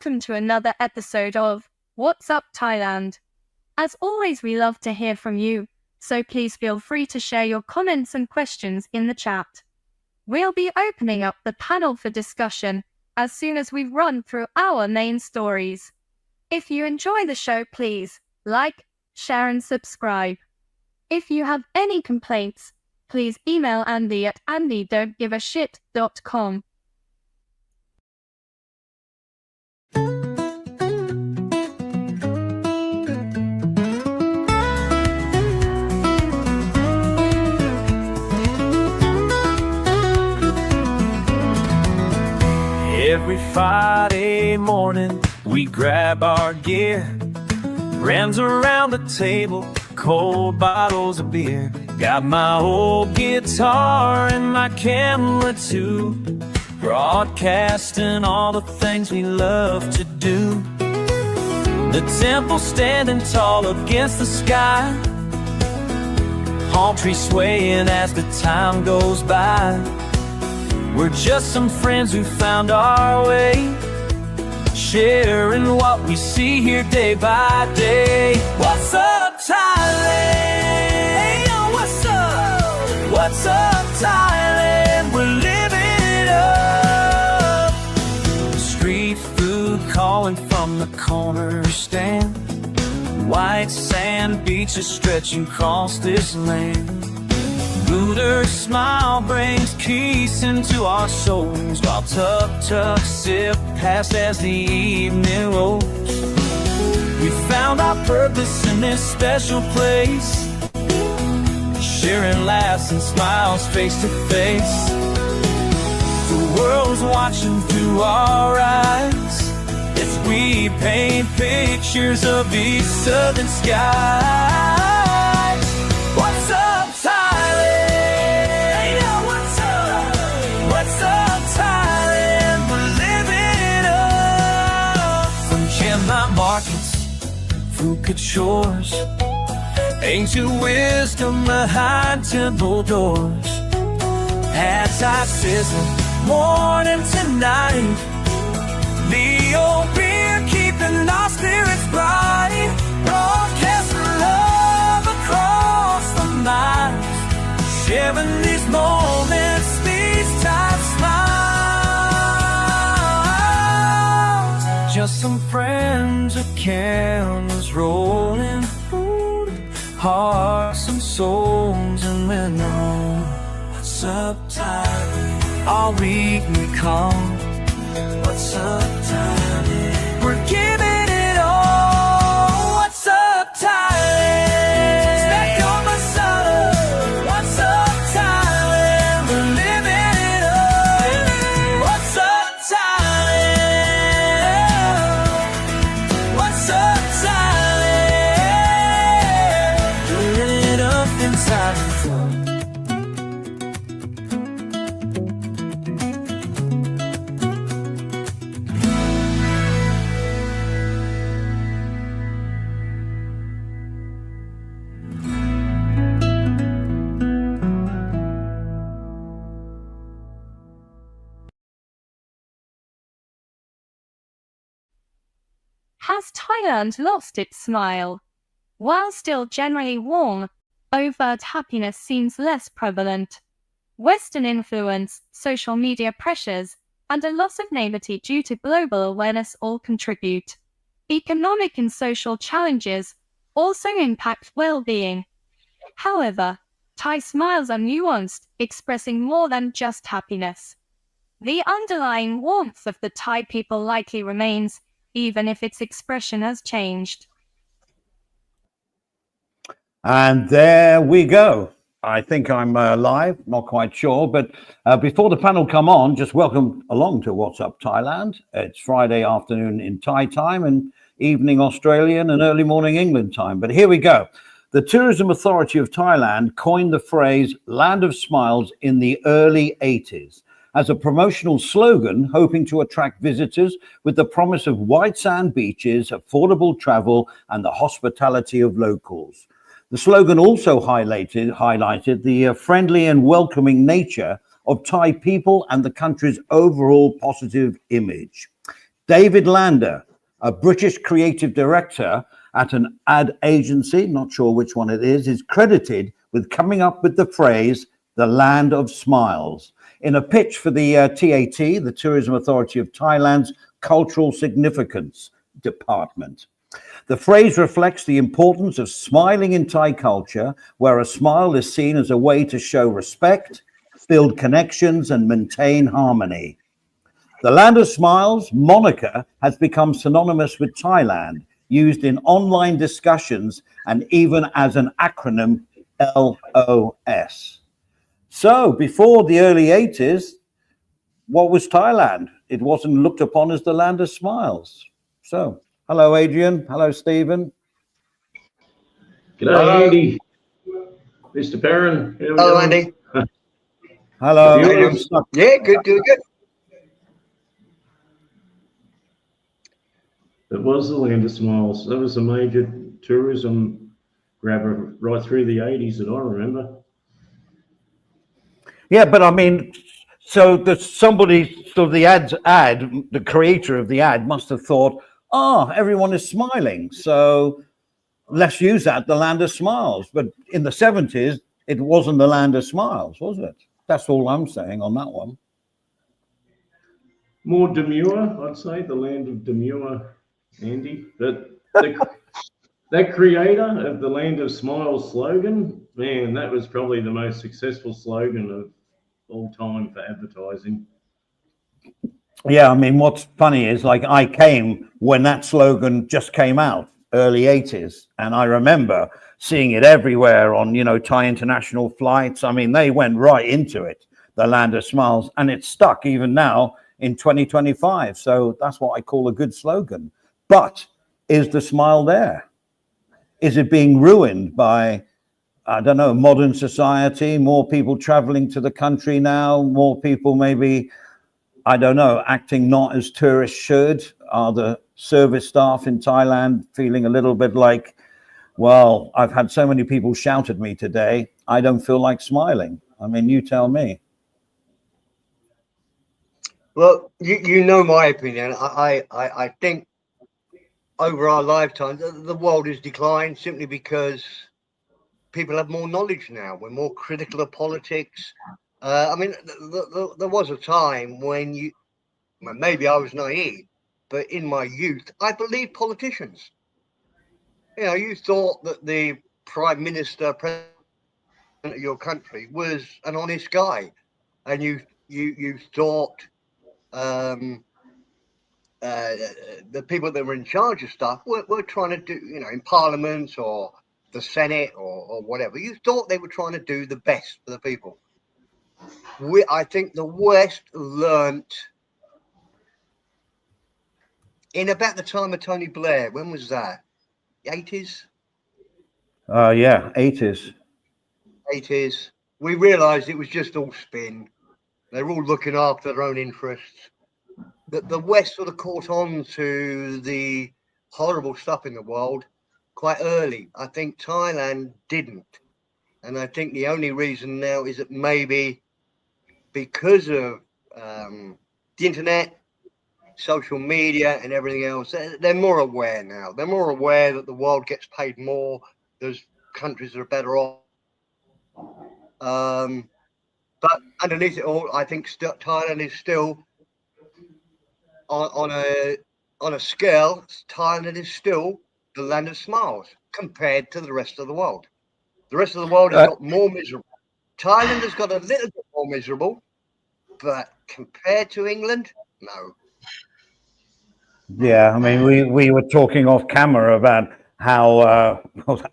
welcome to another episode of What's Up Thailand. As always, we love to hear from you, so please feel free to share your comments and questions in the chat. We'll be opening up the panel for discussion as soon as we've run through our main stories. If you enjoy the show, please like, share and subscribe. If you have any complaints, please email Andy at andydon'tgiveashit.com. Every Friday morning, we grab our gear, friends around the table, cold bottles of beer. Got my old guitar and my camera too, broadcasting all the things we love to do. The temple standing tall against the sky, palm trees swaying as the time goes by. We're just some friends who found our way, sharing what we see here day by day. What's up, Thailand? Yo, what's up? What's up, Thailand? We're living it up. Street food calling from the corner stand, white sand beaches stretching across this land. Buddha's smile brings peace into our souls, while tuk-tuk sip past as the evening rolls. We found our purpose in this special place, sharing laughs and smiles face to face. The world's watching through our eyes as we paint pictures of these southern skies. What's up, Thailand? What's up, Thailand? We're living it up. From Chiang markets, Phuket shores, ancient wisdom behind temple doors. As I sizzle, morning to night, the old beer keeping our spirits bright. Broadcast love across the miles, sharing these moments, these tight smiles. Just some friends, a cameras rolling, hearts and souls, and we're known. What's up, Thailand? All week we come. What's up, Thailand? We're giving it all. What's up, Thailand? Stack on my side. What's up, Thailand? We're living it up. What's up, Thailand? What's up, Thailand? We're living it up inside the club. Has Thailand lost its smile? While still generally warm, overt happiness seems less prevalent. Western influence, social media pressures, and a loss of naivety due to global awareness all contribute. Economic and social challenges also impact well-being. However, Thai smiles are nuanced, expressing more than just happiness. The underlying warmth of the Thai people likely remains, even if its expression has changed. And there we go. I think I'm live, not quite sure, but before the panel come on, just welcome along to What's Up Thailand. It's Friday afternoon in Thai time and evening Australian and early morning England time. But here we go. The Tourism Authority of Thailand coined the phrase Land of Smiles in the early 80s as a promotional slogan, hoping to attract visitors with the promise of white sand beaches, affordable travel, and the hospitality of locals. The slogan also highlighted the friendly and welcoming nature of Thai people and the country's overall positive image. David Lander, a British creative director at an ad agency, not sure which one it is credited with coming up with the phrase, the land of smiles, in a pitch for the TAT, the Tourism Authority of Thailand's Cultural Significance Department. The phrase reflects the importance of smiling in Thai culture, where a smile is seen as a way to show respect, build connections, and maintain harmony. The Land of Smiles moniker has become synonymous with Thailand, used in online discussions and even as an acronym, LOS. So before the early 80s, what was Thailand? It wasn't looked upon as the Land of Smiles. So, hello, Adrian. Hello, Stephen. G'day, Andy. Mr. Perrin. Hello, Andy. Hello. Yeah, good. It was the Land of Smiles. That was a major tourism grabber right through the 80s that I remember. Yeah, but I mean, so the the creator of the ad must have thought, everyone is smiling, so let's use that, the Land of Smiles. But in the 70s, it wasn't the Land of Smiles, was it? That's all I'm saying on that one. More demure, I'd say, the Land of Demure, Andy. That creator of the Land of Smiles slogan, man, that was probably the most successful slogan of all time for advertising. Yeah, I mean, what's funny is, like, I came when that slogan just came out, early 80s, and I remember seeing it everywhere on, Thai international flights. I mean, they went right into it, the Land of Smiles, and it's stuck even now in 2025. So that's what I call a good slogan. But is the smile there? Is it being ruined by, I don't know, modern society, more people traveling to the country now, more people maybe, I don't know, acting not as tourists should? Are the service staff in Thailand feeling a little bit like, well, I've had so many people shout at me today, I don't feel like smiling? I mean, you tell me. Well, you know my opinion. I think over our lifetime, the world has declined simply because people have more knowledge now. We're more critical of politics. I mean, there was a time when maybe I was naive, but in my youth, I believed politicians. You thought that the prime minister, president of your country, was an honest guy, and you thought the people that were in charge of stuff were trying to do, in Parliament or the Senate or whatever. You thought they were trying to do the best for the people. I think the West learnt in about the time of Tony Blair. When was that? 80s? Yeah, 80s. 80s. We realised it was just all spin. They were all looking after their own interests. The West sort of caught on to the horrible stuff in the world quite early. I think Thailand didn't. And I think the only reason now is that maybe because of the internet, social media and everything else, they're more aware now. They're more aware that the world gets paid more. There's countries that are better off. But underneath it all, I think Thailand is still on a scale. Thailand is still the Land of Smiles compared to the rest of the world. The rest of the world has got more miserable. Thailand has got a little bit more miserable, but compared to England, no. Yeah, I mean, we were talking off camera about how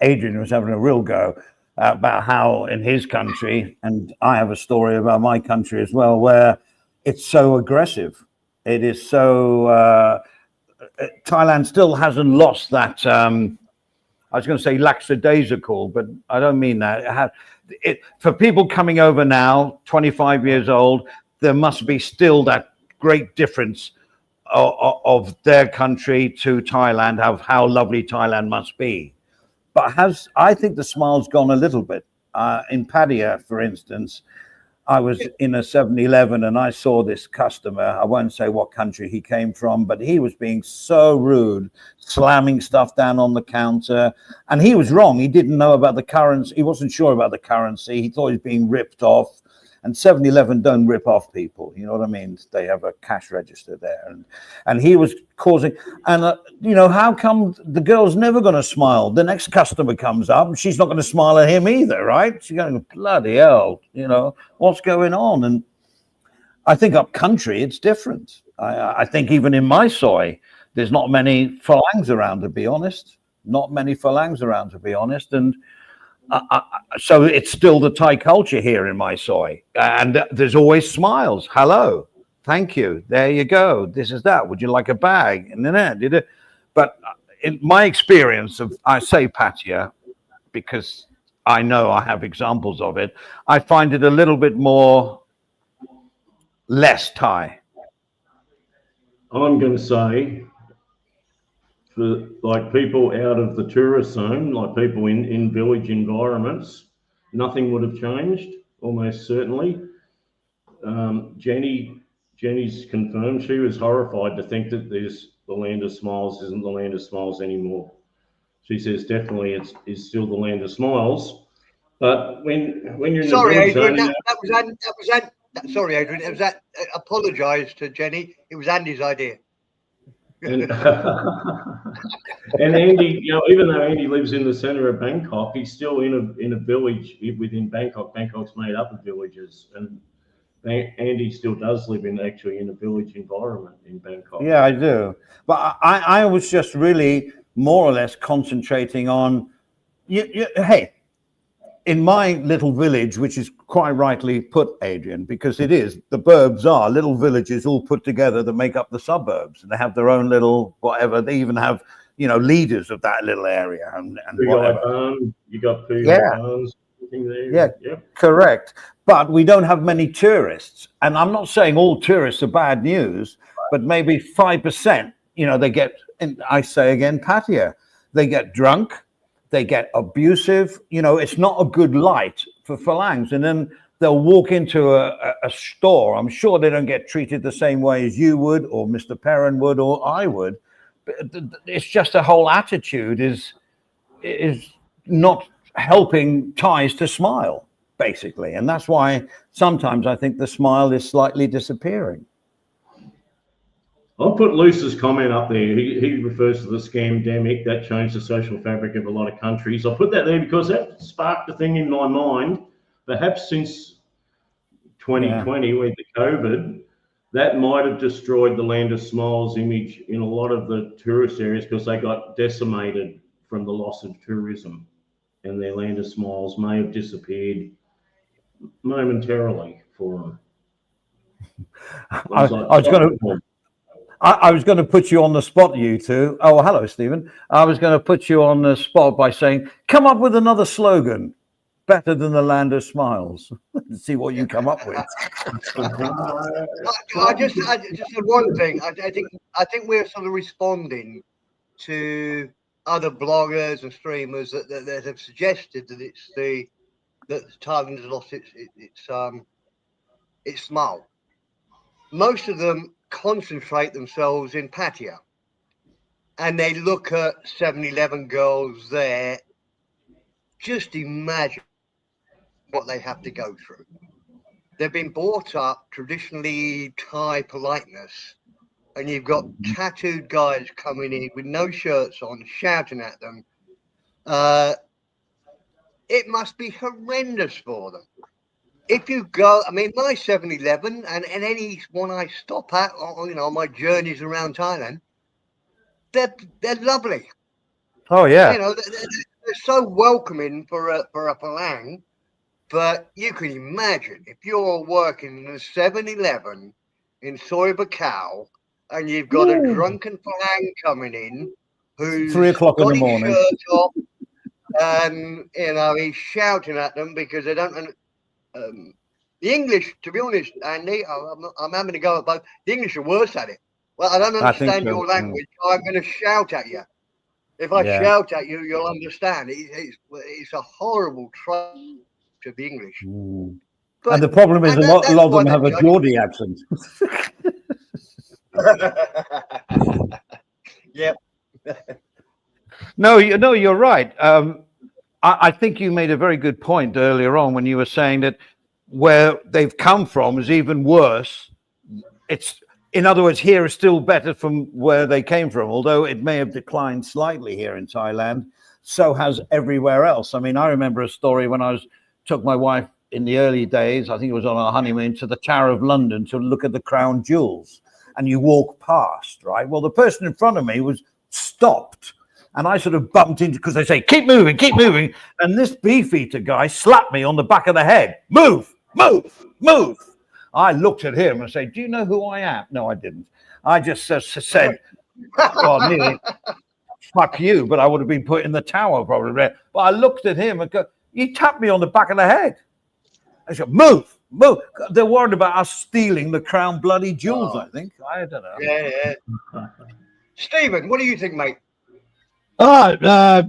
Adrian was having a real go about how in his country, and I have a story about my country as well, where it's so aggressive. It is so, Thailand still hasn't lost that, I was going to say lackadaisical, but I don't mean that. For people coming over now, 25 years old, there must be still that great difference of their country to Thailand, of how lovely Thailand must be. But I think the smile's gone a little bit. In Pattaya, for instance, I was in a 7-Eleven and I saw this customer. I won't say what country he came from, but he was being so rude, slamming stuff down on the counter. And he was wrong. He didn't know about the currency. He wasn't sure about the currency. He thought he was being ripped off. And 7-Eleven don't rip off people. You know what I mean? They have a cash register there. And he was causing, and you know, how come the girl's never going to smile? The next customer comes up and she's not going to smile at him either, right? She's going, bloody hell, you know, what's going on? And I think up country, it's different. I think even in my soy, there's not many phalangs around, to be honest. Not many phalangs around, to be honest. And so it's still the Thai culture here in my soy, and there's always smiles. Hello, thank you. There you go. This is that. Would you like a bag? And then but in my experience of, I say Pattaya because I know I have examples of it. I find it a little bit more less Thai. I'm going to say, for like people out of the tourist zone, like people in village environments, nothing would have changed, almost certainly. Jenny's confirmed she was horrified to think that the land of smiles isn't the land of smiles anymore. She says definitely it's still the land of smiles, but when you're in Sorry, the village Adrian, zone, sorry, Adrian, it was that. Apologise to Jenny. It was Andy's idea. and and Andy, you know, even though Andy lives in the centre of Bangkok, he's still in a village within Bangkok. Bangkok's made up of villages, and Andy still does live in a village environment in Bangkok. Yeah, I do. But I was just really more or less concentrating on, hey, in my little village, which is quite rightly put, Adrian, because it is, the burbs are little villages all put together that make up the suburbs, and they have their own little whatever. They even have, you know, leaders of that little area and whatever. You got Barns. Yeah, correct. But we don't have many tourists, and I'm not saying all tourists are bad news, but maybe 5%. You know, they get, and I say again, Pattaya, they get drunk. They get abusive. You know, it's not a good light for phalangs. And then they'll walk into a store. I'm sure they don't get treated the same way as you would, or Mr. Perrin would, or I would. But it's just the whole attitude is not helping Thais to smile, basically. And that's why sometimes I think the smile is slightly disappearing. I'll put Luce's comment up there. He refers to the scamdemic that changed the social fabric of a lot of countries. I'll put that there because that sparked a thing in my mind. Perhaps since 2020 with the COVID, that might have destroyed the Land of Smiles image in a lot of the tourist areas because they got decimated from the loss of tourism, and their Land of Smiles may have disappeared momentarily for them. I was going to put you on the spot, you two. Oh, hello, Stephen. I was going to put you on the spot by saying, come up with another slogan, better than the Land of Smiles. See what you come up with. I just had one thing. I think we're sort of responding to other bloggers and streamers that have suggested that that Thailand has lost its smile. Most of them concentrate themselves in Pattaya, and they look at 7-Eleven girls there. Just imagine what they have to go through. They've been brought up traditionally Thai politeness, and you've got tattooed guys coming in with no shirts on, shouting at them. It must be horrendous for them. If you go, I mean, my 7-Eleven and any one I stop at, you know, on my journeys around Thailand, they're lovely. Oh yeah. You know, they're so welcoming for a phalang. But you can imagine if you're working in a 7-Eleven in Soy Bacau and you've got a drunken phalang coming in who's 3 o'clock in the morning, his shirt off, and you know he's shouting at them because they don't. The English, to be honest, Andy, I'm having to go at both. The English are worse at it. Well, I don't understand your language. I'm going to shout at you. If I shout at you, you'll understand. It's a horrible trait of the English. And the problem is and a lot that's of why them have a they're Geordie accent. Yep. No, you're right. I think you made a very good point earlier on when you were saying that where they've come from is even worse. It's, in other words, here is still better from where they came from, although it may have declined slightly here in Thailand. So has everywhere else. I mean, I remember a story when took my wife in the early days, I think it was on our honeymoon, to the Tower of London to look at the crown jewels. And you walk past, right? Well, the person in front of me was stopped. And I sort of bumped into, because they say, keep moving, keep moving. And this beefeater guy slapped me on the back of the head. Move, move, move. I looked at him and said, do you know who I am? No, I didn't. I just said, well, nearly, fuck you, but I would have been put in the tower probably. But I looked at him and go, he tapped me on the back of the head. I said, move, move. They're worried about us stealing the crown bloody jewels, I think. I don't know. Yeah. Stephen, what do you think, mate? Oh, yeah.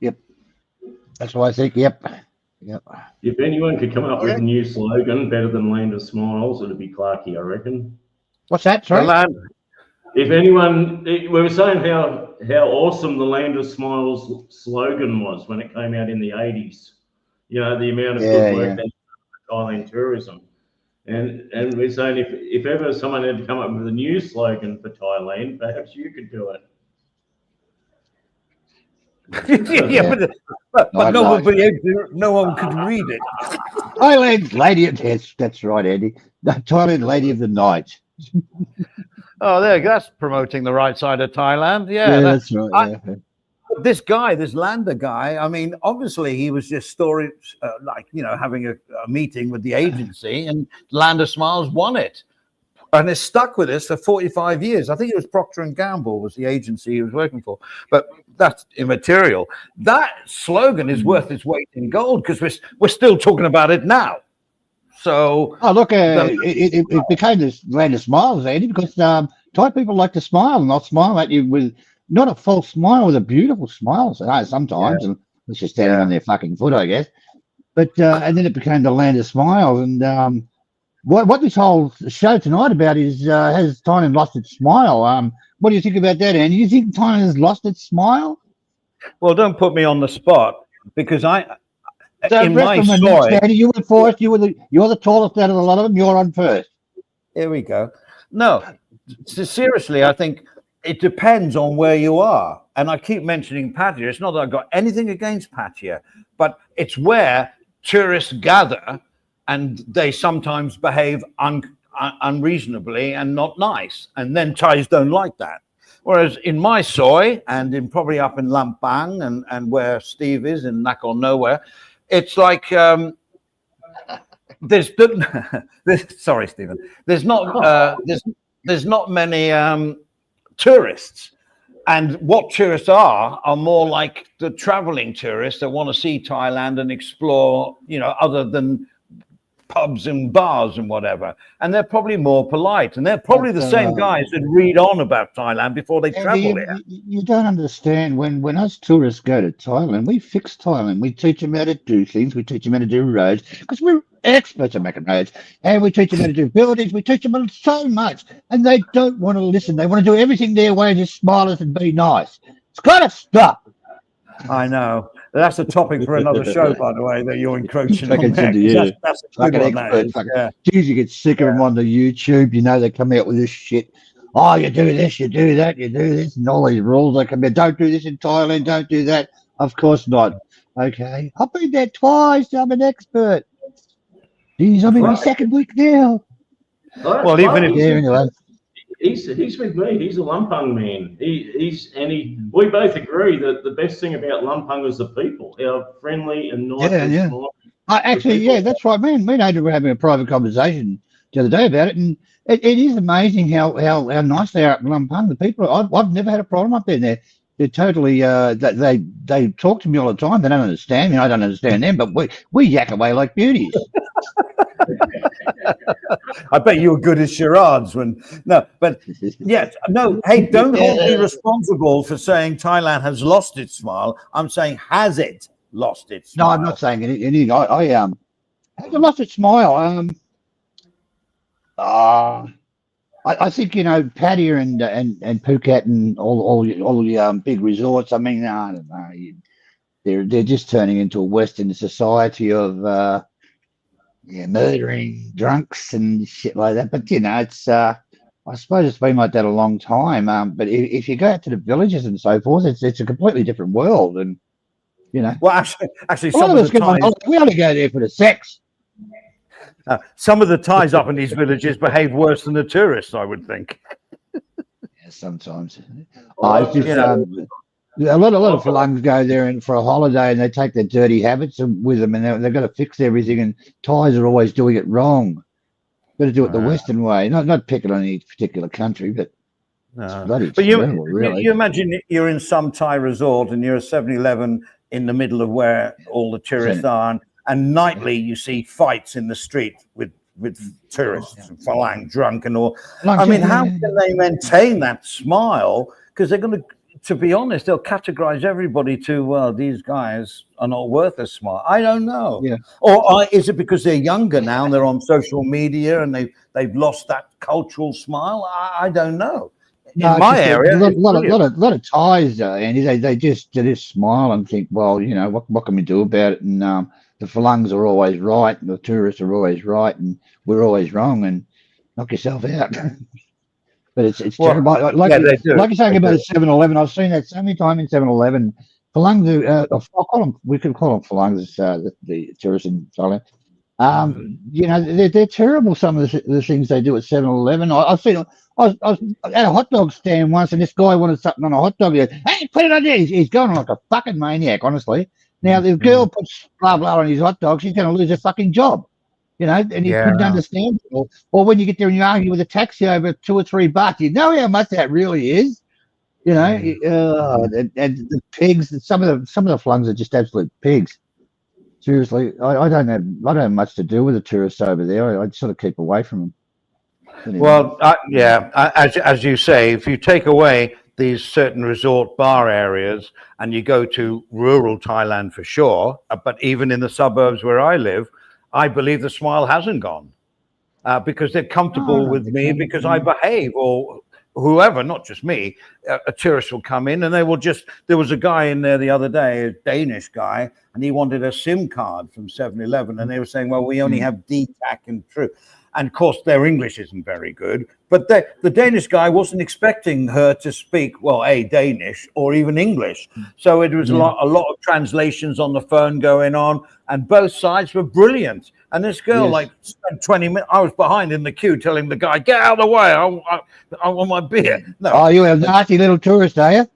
Yep. That's what I think. Yep. If anyone could come up with a new slogan better than Land of Smiles, it'd be Clarkey, I reckon. What's that? Sorry. If anyone, we were saying how awesome the Land of Smiles slogan was when it came out in the 80s. You know, the amount of good work that Thailand tourism. And we're saying if ever someone had to come up with a new slogan for Thailand, perhaps you could do it. but no one could read it. Thailand Lady of, yes, that's right, Andy. The Thailand Lady of the Night. Oh, there, that's promoting the right side of Thailand. Yeah, that's right. This guy, this Lander guy, I mean, obviously he was just having a meeting with the agency, and Lander Smiles won it. And it's stuck with us for 45 years. I think it was Procter & Gamble was the agency he was working for, but that's immaterial. That slogan is worth its weight in gold because we're still talking about it now. So, look, it became this Land of Smiles, Andy, because Thai people like to smile, and they'll smile at you with not a false smile, with a beautiful smile. So sometimes, and it's just standing on their fucking foot, I guess. But and then it became the Land of Smiles, and what this whole show tonight about is has Thailand lost its smile? What do you think about that, Andy? You think Thailand has lost its smile? Well, don't put me on the spot because in my story, you were first. You're the tallest out of a lot of them. You're on first. Here we go. No, seriously, I think it depends on where you are. And I keep mentioning Pattaya. It's not that I've got anything against Pattaya, but it's where tourists gather, and they sometimes behave unreasonably and not nice. And then Thais don't like that. Whereas in my soy and probably up in Lampang and where Steve is in Nakhon Nowhere, it's like sorry, Stephen. There's not many tourists, and what tourists are more like the traveling tourists that want to see Thailand and explore, other than pubs and bars and whatever, and they're probably more polite, and they're probably the same guys that read on about Thailand before they travel there. You don't understand, when us tourists go to Thailand, we fix Thailand. We teach them how to do things. We teach them how to do roads, because we're experts at making roads, and we teach them how to do buildings. We teach them so much, and they don't want to listen. They want to do everything their way, just smile and be nice. It's got to stop. I know. That's a topic for another show, by the way, that you're encroaching on. That's a good one. Geez, you get sick of them on the YouTube. They come out with this shit. Oh, you do this, you do that, you do this, and all these rules. They come out. Don't do this in Thailand. Don't do that. Of course not. Okay, I've been there twice. I'm an expert. Geez, I'm in my second week now. Well, even if anyway. He's with me. He's a Lumpang man. We both agree that the best thing about Lumpang is the people. How friendly and nice. Yeah. Actually, that's right, man. Me and Adrian were having a private conversation the other day about it, and it is amazing how nice they are at Lumpang. The people, I've never had a problem up there. They're totally. They talk to me all the time. They don't understand me. I don't understand them. But we yak away like beauties. I bet you were good as charades when but yes, no. Hey, don't hold me responsible for saying Thailand has lost its smile. I'm saying, has it lost its No, smile? I'm not saying anything. Has it lost its smile? I think Pattaya and Phuket and all the big resorts. I mean, I don't know. They're just turning into a Western society of murdering drunks and shit like that. But it's I suppose it's been like that a long time. But if you go out to the villages and so forth, it's a completely different world. And Well, actually, a lot some of of us the get on Thais, we only go there for the sex. some of the Thais up in these villages behave worse than the tourists, I would think. Yeah, sometimes. Well, It's just You know, a lot of Falungs go there and for a holiday and they take their dirty habits with them and they've got to fix everything. And Thais are always doing it wrong. Got to do it the Western way. Not picking on any particular country, but it's bloody but terrible, really. you imagine you're in some Thai resort and you're a 7-Eleven in the middle of where all the tourists are, and nightly you see fights in the street with tourists, Falang drunk and all. I mean, how can they maintain that smile? Because they're going to be honest, they'll categorize everybody to, well, these guys are not worth a smile. I don't know. Yeah. Or is it because they're younger now and they're on social media and they've lost that cultural smile? I don't know. In my area, a lot of Thais, Andy, they just smile and think, well, what can we do about it? And the Falungs are always right, and the tourists are always right, and we're always wrong, and knock yourself out. But it's terrible. Like you're saying about 7-Eleven, I've seen that so many times in 7-Eleven. Falungs, we could call them Falungs, the tourists in Thailand. They're terrible. Some of the things they do at 7-Eleven. I've seen. I was at a hot dog stand once, and this guy wanted something on a hot dog. He goes, "Hey, put it on there." He's going like a fucking maniac, honestly. Now, the girl puts blah blah on his hot dog, she's going to lose her fucking job. And he couldn't understand it. Or when you get there and you argue with a taxi over $2 or $3, you know how much that really is. And the pigs. Some of the Flungs are just absolute pigs. Seriously, I don't have much to do with the tourists over there. I sort of keep away from them. Anyway. Well, as you say, if you take away these certain resort bar areas and you go to rural Thailand for sure, but even in the suburbs where I live, I believe the smile hasn't gone because they're comfortable with me because I behave, or whoever, not just me. A tourist will come in and they will just. There was a guy in there the other day, a Danish guy, and he wanted a SIM card from 7-Eleven, and they were saying, "Well, we only have DTAC and True." And of course, their English isn't very good. But the Danish guy wasn't expecting her to speak, Danish or even English. So it was a lot of translations on the phone going on, and both sides were brilliant. And this girl, spent 20 minutes. I was behind in the queue telling the guy, "Get out of the way. I want my beer." No. Oh, you're a nasty little tourist, are you?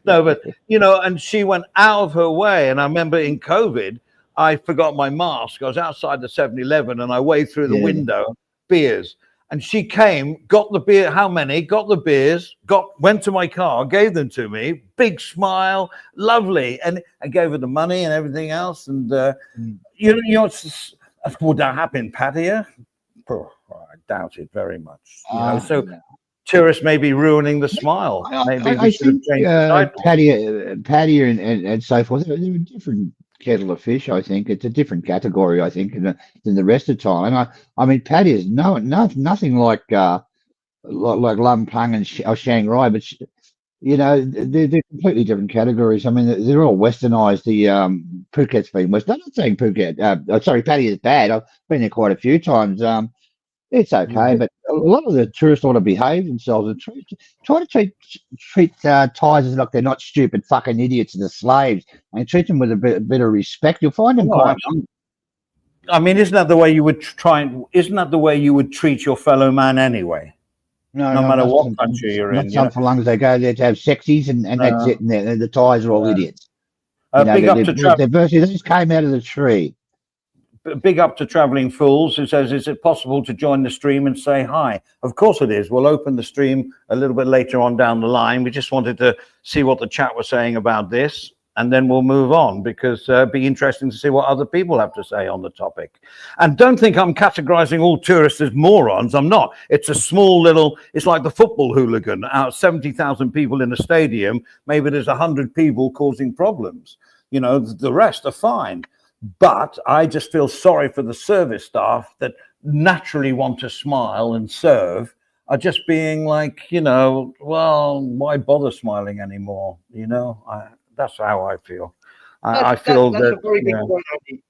No, but, and she went out of her way. And I remember in COVID, I forgot my mask. I was outside the 7-Eleven and I waved through the window, beers. And she came, got the beer, how many? Got the beers, went to my car, gave them to me, big smile, lovely. And I gave her the money and everything else. And, would that happen in Pattaya? Oh, I doubt it very much. So tourists may be ruining the smile. Maybe we should have changed the title. Pattaya and so forth, they're a different kettle of fish. I think it's a different category. I think than the rest of Thailand. I mean, Pattaya is nothing like Lumpang or Chiang Rai, but they're completely different categories. I mean, they're all westernized. The Phuket's been western. I'm not saying Phuket. Pattaya is bad. I've been there quite a few times. It's okay, but a lot of the tourists ought to behave themselves and try to treat Thais as like they're not stupid fucking idiots and the slaves, and treat them with a bit of respect. You'll find them quite. I mean, isn't that the way you would Isn't that the way you would treat your fellow man anyway? No matter what country you're in. Some Falungs, they go there to have sexies, and that's it. And the Thais are all idiots. Big up to they just came out of the tree. Big up to Traveling Fools, who says, "Is it possible to join the stream and say hi?" Of course it is. We'll open the stream a little bit later on down the line. We just wanted to see what the chat was saying about this. and then we'll move on, because it'd be interesting to see what other people have to say on the topic. And don't think I'm categorizing all tourists as morons. I'm not. It's a small little, it's like the football hooligan. Out of 70,000 people in a stadium, maybe there's 100 people causing problems. You know, the rest are fine. But I just feel sorry for the service staff that naturally want to smile and serve, are just being like, you know, well, why bother smiling anymore? You know, that's how I feel. I feel that's that. a very good point, Andy.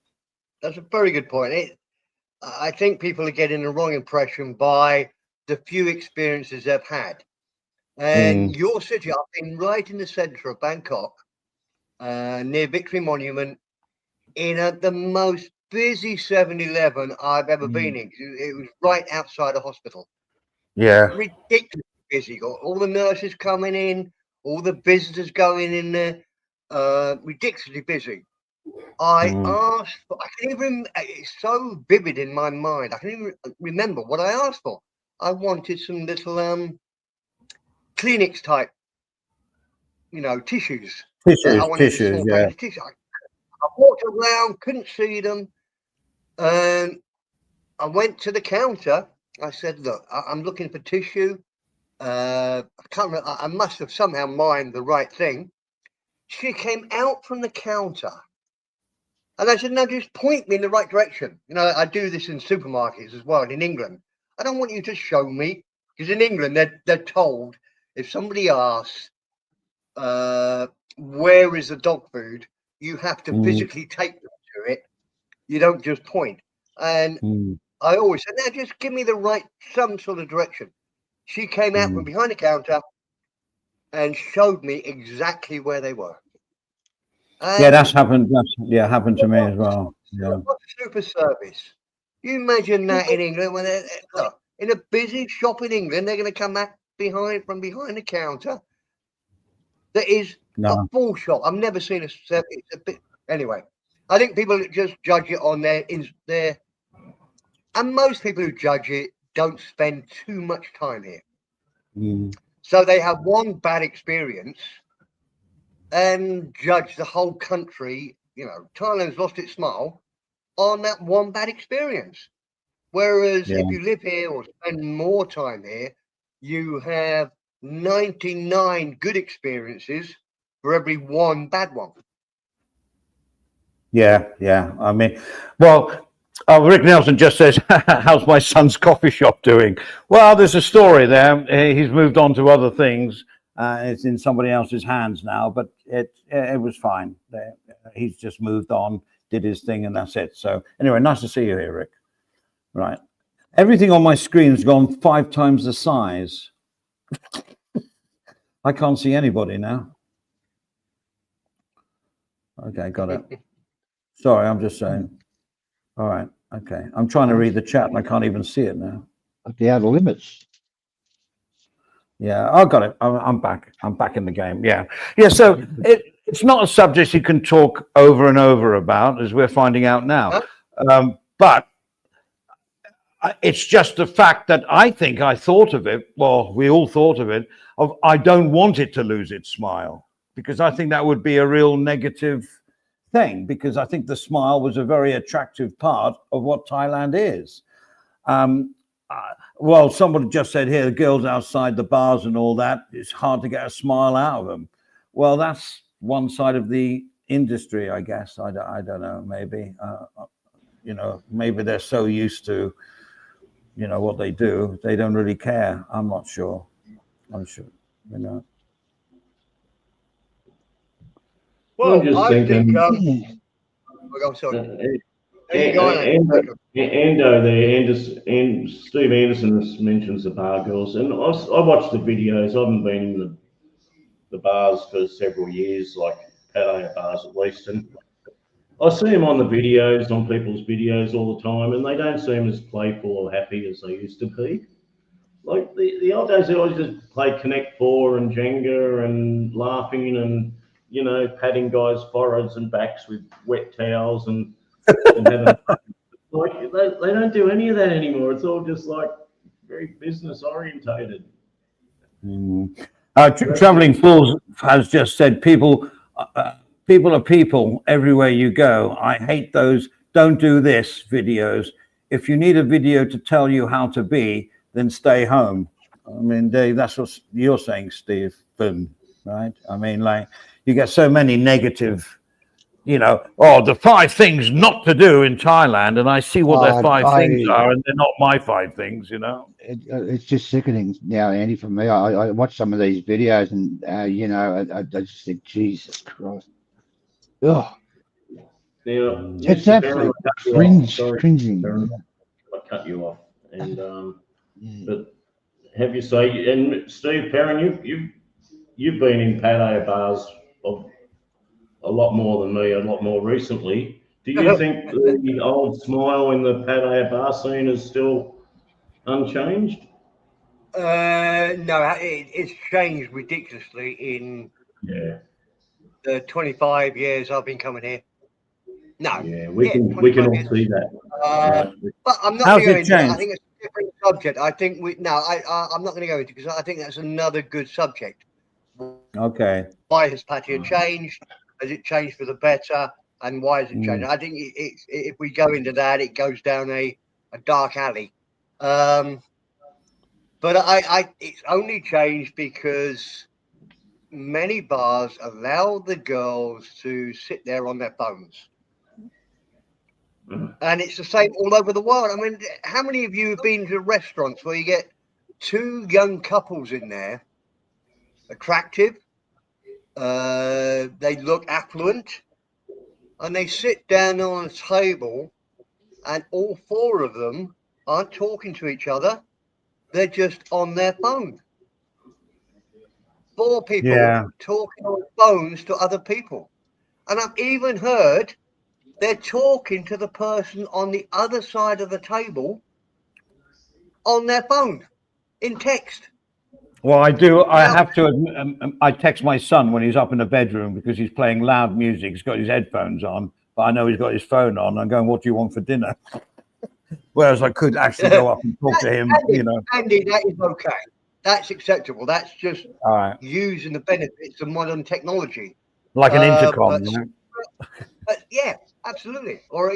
That's a very good point. I think people are getting the wrong impression by the few experiences they've had. And your city, I've been right in the centre of Bangkok, near Victory Monument, in the most busy 7-Eleven I've ever been in. It was right outside a hospital. Yeah. Ridiculously busy. Got all the nurses coming in, all the visitors going in there. Ridiculously busy. I asked for, I can even, it's so vivid in my mind. I can even remember what I asked for. I wanted some little Kleenex type, you know, tissues. I wanted a small packet of tissues. I walked around, couldn't see them. And I went to the counter. I said, look, I'm looking for tissue. I can't remember, I must have somehow mimed the right thing. She came out from the counter. And I said, no, just point me in the right direction. You know, I do this in supermarkets as well in England. I don't want you to show me, because in England, they're told if somebody asks, where is the dog food, you have to physically take them to it. You don't just point. And I always said, now just give me some sort of direction. She came out from behind the counter and showed me exactly where they were. Yeah, that's happened. Happened to me as well. Yeah. What super service. You imagine that in England, when look, in a busy shop in England, they're going to come back from behind the counter. That is a full shop. I've never seen a service. Anyway, I think people just judge it on their, and most people who judge it don't spend too much time here. So they have one bad experience and judge the whole country. You know, Thailand's lost its smile on that one bad experience. Whereas if you live here or spend more time here, you have 99 good experiences for every one bad one. Yeah. I mean, well, Rick Nelson just says, how's my son's coffee shop doing? Well, there's a story there. He's moved on to other things. It's in somebody else's hands now, but it was fine. He's just moved on, did his thing, and that's it. So anyway, nice to see you here, Rick. Right. Everything on my screen's gone 5 times the size. I can't see anybody now. Okay, got it. Sorry, I'm just saying. All right, okay. I'm trying to read the chat and I can't even see it now. At the outer limits. Yeah, I got it. I'm back. I'm back in the game. Yeah. So it's not a subject you can talk over and over about, as we're finding out now. But it's just the fact that I think I thought of it. Well, we all thought of it. I don't want it to lose its smile, because I think that would be a real negative thing, because I think the smile was a very attractive part of what Thailand is. Well, somebody just said here, the girls outside the bars and all that, it's hard to get a smile out of them. Well, that's one side of the industry, I guess. I don't know, maybe. You know, maybe they're so used to, you know, what they do, they don't really care. I'm not sure. I'm sure, you know. Well, I'm just thinking. I'm sorry. Endo there, and Steve Anderson mentions the bar girls, and I watched the videos. I haven't been in the bars for several years, like Pattaya bars at least, and I see them on the videos, on people's videos all the time, and they don't seem as playful or happy as they used to be. Like the old days, they always just played Connect Four and Jenga and laughing and, you know, patting guys' foreheads and backs with wet towels and having like they don't do any of that anymore. It's all just like very business orientated. Traveling Fools has just said people people are people everywhere you go. I hate those "don't do this" videos. If you need a video to tell you how to be, then stay home. I mean, Dave, that's what you're saying, Stephen, right? I mean, like, you get so many negative, oh, the 5 things not to do in Thailand, and I see what their 5 things are, and they're not my 5 things, It's just sickening now, Andy. For me, I watch some of these videos, and I just think, Jesus Christ, oh, Now, it's Mr. Barron, absolutely I cut you off. Sorry, cringing. Barron, I cut you off. And Yeah. but have you say, and Steve Perrin, you've been in Pattaya bars of a lot more than me, a lot more recently. Do you think the old smile in the Pattaya bar scene is still unchanged? No, it's changed ridiculously in Yeah, the 25 years I've been coming here. No, yeah, we yeah, can 25 all years. see that. But I'm not How's going to go it into it. I changed? think it's a different subject. I think I'm not going to go into it because I think that's another good subject. Okay. Why has Pattaya changed? Has it changed for the better? And why has it changed? Mm. I think if we go into that, it goes down a dark alley. But it's only changed because many bars allow the girls to sit there on their phones. And it's the same all over the world. I mean, how many of you have been to restaurants where you get 2 young couples in there, attractive, they look affluent, and they sit down on a table, and all 4 of them aren't talking to each other. They're just on their phone. 4 people Yeah. talking on phones to other people. And I've even heard they're talking to the person on the other side of the table on their phone in text. Well, I do. I Now, have to admit, I text my son when he's up in the bedroom because he's playing loud music. He's got his headphones on, but I know he's got his phone on. I'm going, "What do you want for dinner?" Whereas I could actually go up and talk to him, Andy, that is okay. That's acceptable. That's just All right. using the benefits of modern technology. Like an intercom, But yeah, absolutely. Or,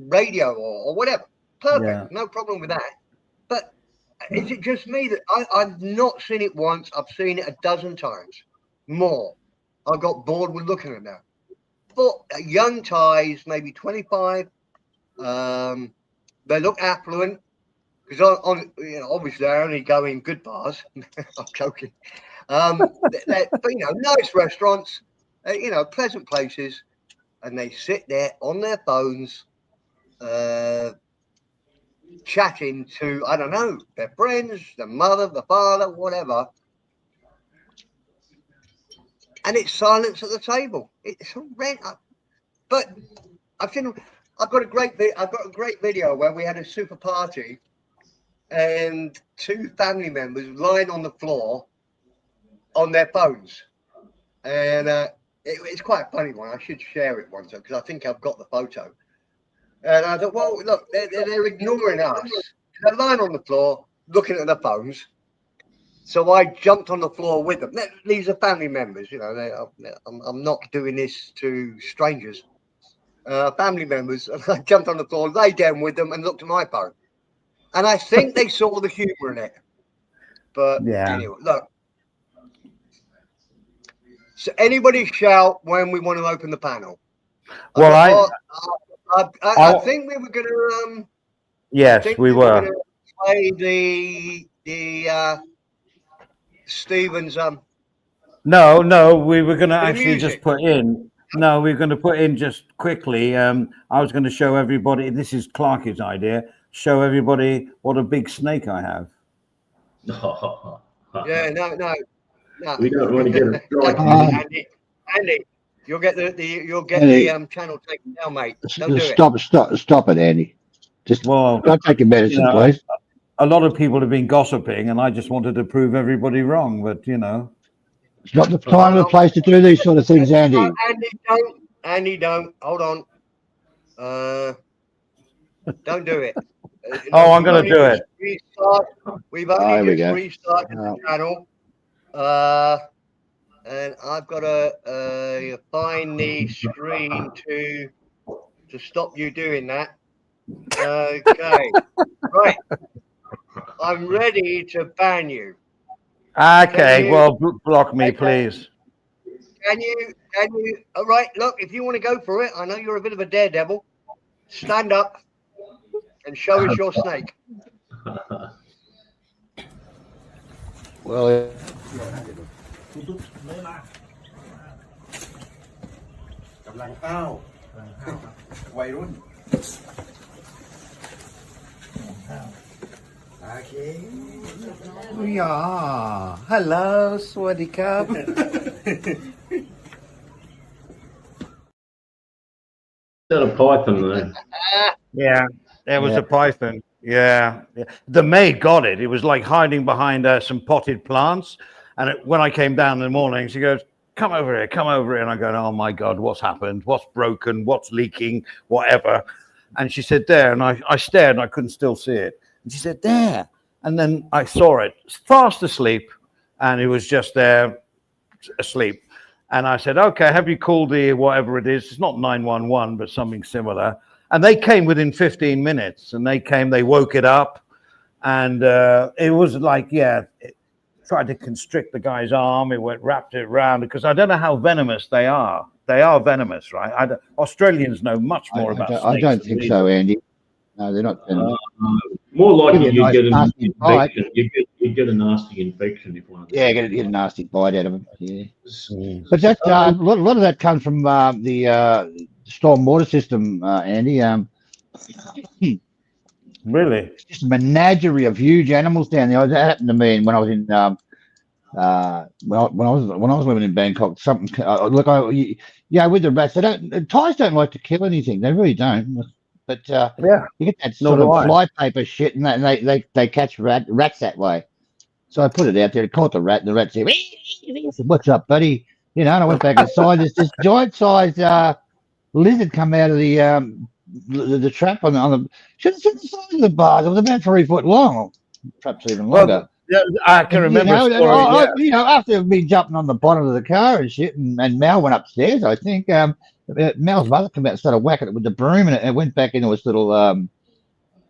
radio or whatever. Perfect. Yeah. No problem with that. But is it just me that I've not seen it once? I've seen it a dozen times. More. I got bored with looking at that. For young Thais, maybe 25, they look affluent because obviously they're only going good bars. I'm joking. But nice restaurants, pleasant places, and they sit there on their phones, chatting to, I don't know, their friends, the mother, the father, whatever. And it's silence at the table. It's horrendous. But I've got a great video where we had a super party and 2 family members lying on the floor on their phones. And it's quite a funny one. I should share it once because I think I've got the photo. And I thought, well, look, they're ignoring us. They're lying on the floor looking at their phones. So I jumped on the floor with them. These are family members, I'm not doing this to strangers. Family members. And I jumped on the floor, lay down with them and looked at my phone. And I think they saw the humor in it. But anyway, look. So anybody shout when we want to open the panel. Well, I think we were going to. Yes, we were. Gonna play the Stevens. No, we were going to actually music. just put in. No, we were going to put in just quickly. I was going to show everybody. This is Clark's idea. Show everybody what a big snake I have. Yeah, no. We don't want to get a strike. Andy, you'll get the channel taken down, mate. Don't do it. Stop it, Andy. Just don't take your medicine, please. A lot of people have been gossiping, and I just wanted to prove everybody wrong. But it's not the time or the place to do these sort of things, Andy. Andy, don't. Hold on. Don't do it. I'm going to do it. We've only just restarted the channel. And I've got a find the screen to stop you doing that. Okay, right. I'm ready to ban you. Okay, you- well, block me, Okay. please. Can you? All right. Look, if you want to go for it, I know you're a bit of a daredevil. Stand up and show us your snake. Well, กำลังอ้าววัยรุ่นโอเคอย่าฮัลโหลสวัสดีครับ Is that a python though? Yeah, there was Yeah. a python. Yeah. The maid got it. It was like hiding behind some potted plants. And when I came down in the morning, she goes, come over here, come over here. And I go, oh my God, what's happened? What's broken? What's leaking? Whatever. And she said, there. And I stared and I couldn't still see it. And she said, there. And then I saw it fast asleep. And it was just there asleep. And I said, okay, have you called the whatever it is? It's not 911, but something similar. And they came within 15 minutes. And they woke it up. And it was like, it tried to constrict the guy's arm. It wrapped it around, because I don't know how venomous they are. They are venomous, right? Australians know much more about snakes. I don't think so, Andy. No, they're not. More likely Give you a you'd get an nasty bite. infection. You'd get a nasty infection if one. Yeah, get a nasty bite out of them. Yeah, but that a lot of that comes from the storm water system, Andy. Really? It's just a menagerie of huge animals down there. That happened to me when I was in when I was living in Bangkok. Something with the rats, Thais don't like to kill anything. They really don't. But you get that sort of flypaper shit, and they catch rats that way. So I put it out there to caught the rat, and the rat said, "What's up, buddy?" And I went back inside. This giant-sized lizard come out of the trap on the size of the bars. It was about 3 foot long, perhaps even longer. Yeah, I can remember. After me jumping on the bonnet of the car and shit, and Mel went upstairs, I think. Mel's mother came out and started whacking it with the broom, and it went back into its little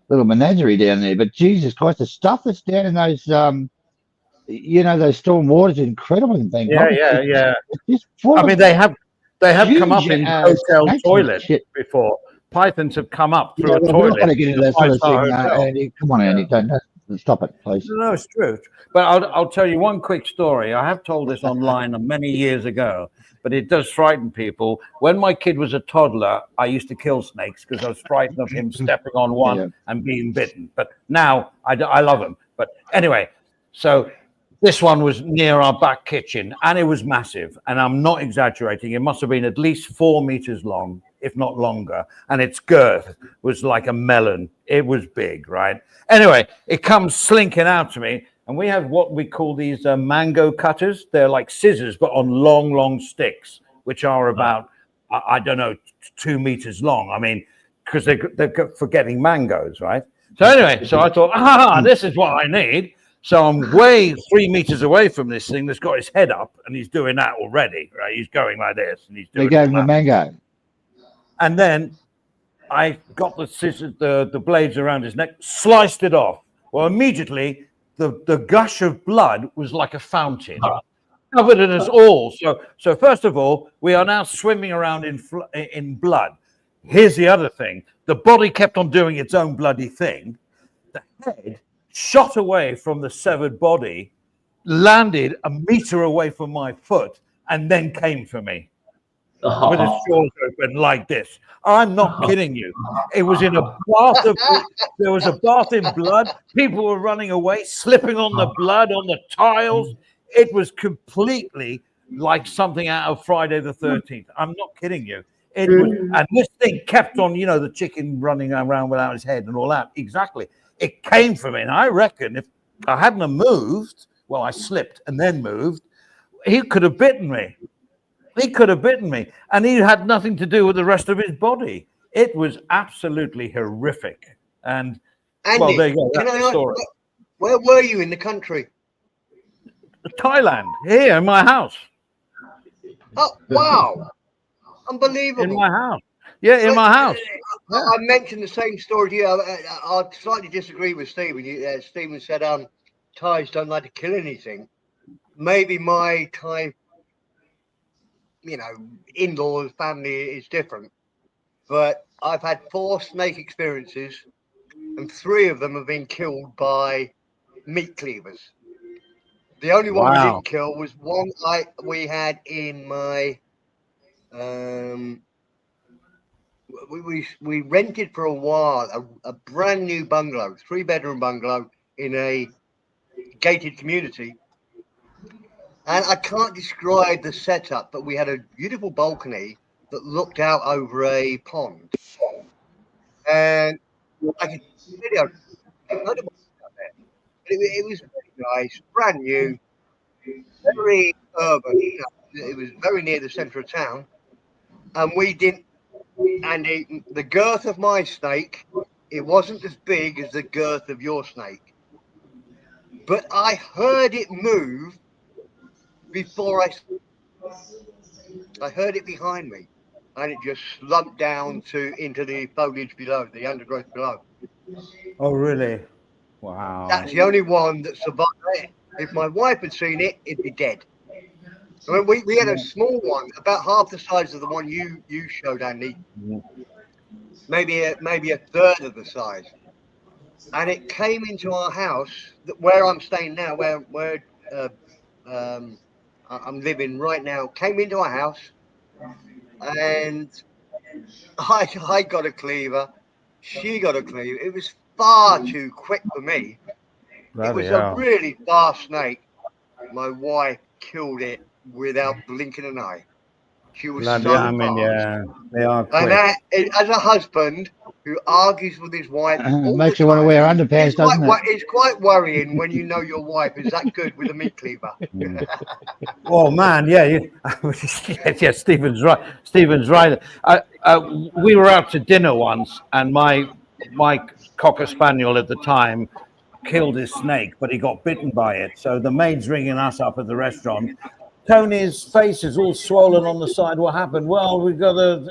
menagerie down there. But Jesus Christ, the stuff that's down in those those storm waters is incredible in Bangkok. Yeah. It's full of they have come up huge, in hotel snakes and toilets shit. before. Pythons have come up through a We're not toilet. going to get into that sort of thing, Five-star Andy. Come on, Andy, don't stop it, please. No, it's true. But I'll tell you one quick story. I have told this online many years ago, but it does frighten people. When my kid was a toddler, I used to kill snakes because I was frightened of him stepping on one and being bitten. But now I love them. But anyway, so this one was near our back kitchen, and it was massive. And I'm not exaggerating. It must have been at least 4 meters long, if not longer. And its girth was like a melon. It was big, right? Anyway, it comes slinking out to me. And we have what we call these mango cutters. They're like scissors, but on long, long sticks, which are about, 2 meters long. I mean, because they're for getting mangoes, right? So anyway, so I thought, this is what I need. So I'm way 3 meters away from this thing that's got his head up, and he's doing that already, right? He's going like this, and he's doing. They gave him a mango. And then I got the scissors, the blades around his neck, sliced it off. Well, immediately the gush of blood was like a fountain, covered in us all. So first of all, we are now swimming around in blood. Here's the other thing: the body kept on doing its own bloody thing. The head shot away from the severed body, landed a meter away from my foot, and then came for me with its jaws open like this. I'm not kidding you. It was in a bath there was a bath in blood. People were running away, slipping on the blood, on the tiles. It was completely like something out of Friday the 13th. I'm not kidding you. It was, and this thing kept on, the chicken running around without his head and all that. Exactly. It came for me. And I reckon if I hadn't have moved, well, I slipped and then moved, he could have bitten me. He could have bitten me, and he had nothing to do with the rest of his body. It was absolutely horrific. And Andy, well, there you go. can That's I the ask, story. where were you in the country? Thailand, here in my house. Oh, wow. Unbelievable. In my house. Yeah, in my house. I mentioned the same story to you. I slightly disagree with Stephen. Stephen said Thais don't like to kill anything. Maybe my Thai, in-laws family is different. But I've had 4 snake experiences, and 3 of them have been killed by meat cleavers. The only one we Wow. didn't kill was one we had in my we rented for a while a brand new bungalow, 3-bedroom bungalow in a gated community. And I can't describe the setup, but we had a beautiful balcony that looked out over a pond. And I could video it was very nice, brand new, very urban. It was very near the centre of town. And we didn't, and the girth of my snake, it wasn't as big as the girth of your snake. But I heard it move before I heard it behind me, and it just slumped down into the foliage below, the undergrowth below. Oh, really? Wow. That's the only one that survived. If my wife had seen it, it'd be dead. I mean, we had a small one, about half the size of the one you showed, Andy. Maybe a third of the size, and it came into our house where I'm staying now, where I'm living right now. Came into our house, and I got a cleaver. She got a cleaver. It was far too quick for me. It was a really fast snake. My wife killed it without blinking an eye. She was so fast. Yeah, they are quick. And as a husband who argues with his wife, makes you want to wear underpants, doesn't it? It's quite worrying when you know your wife is that good with a meat cleaver. Oh man, yeah, yeah. Stephen's right. Stephen's right. We were out to dinner once, and my cocker spaniel at the time killed his snake, but he got bitten by it. So the maid's ringing us up at the restaurant. Tony's face is all swollen on the side. What happened? Well,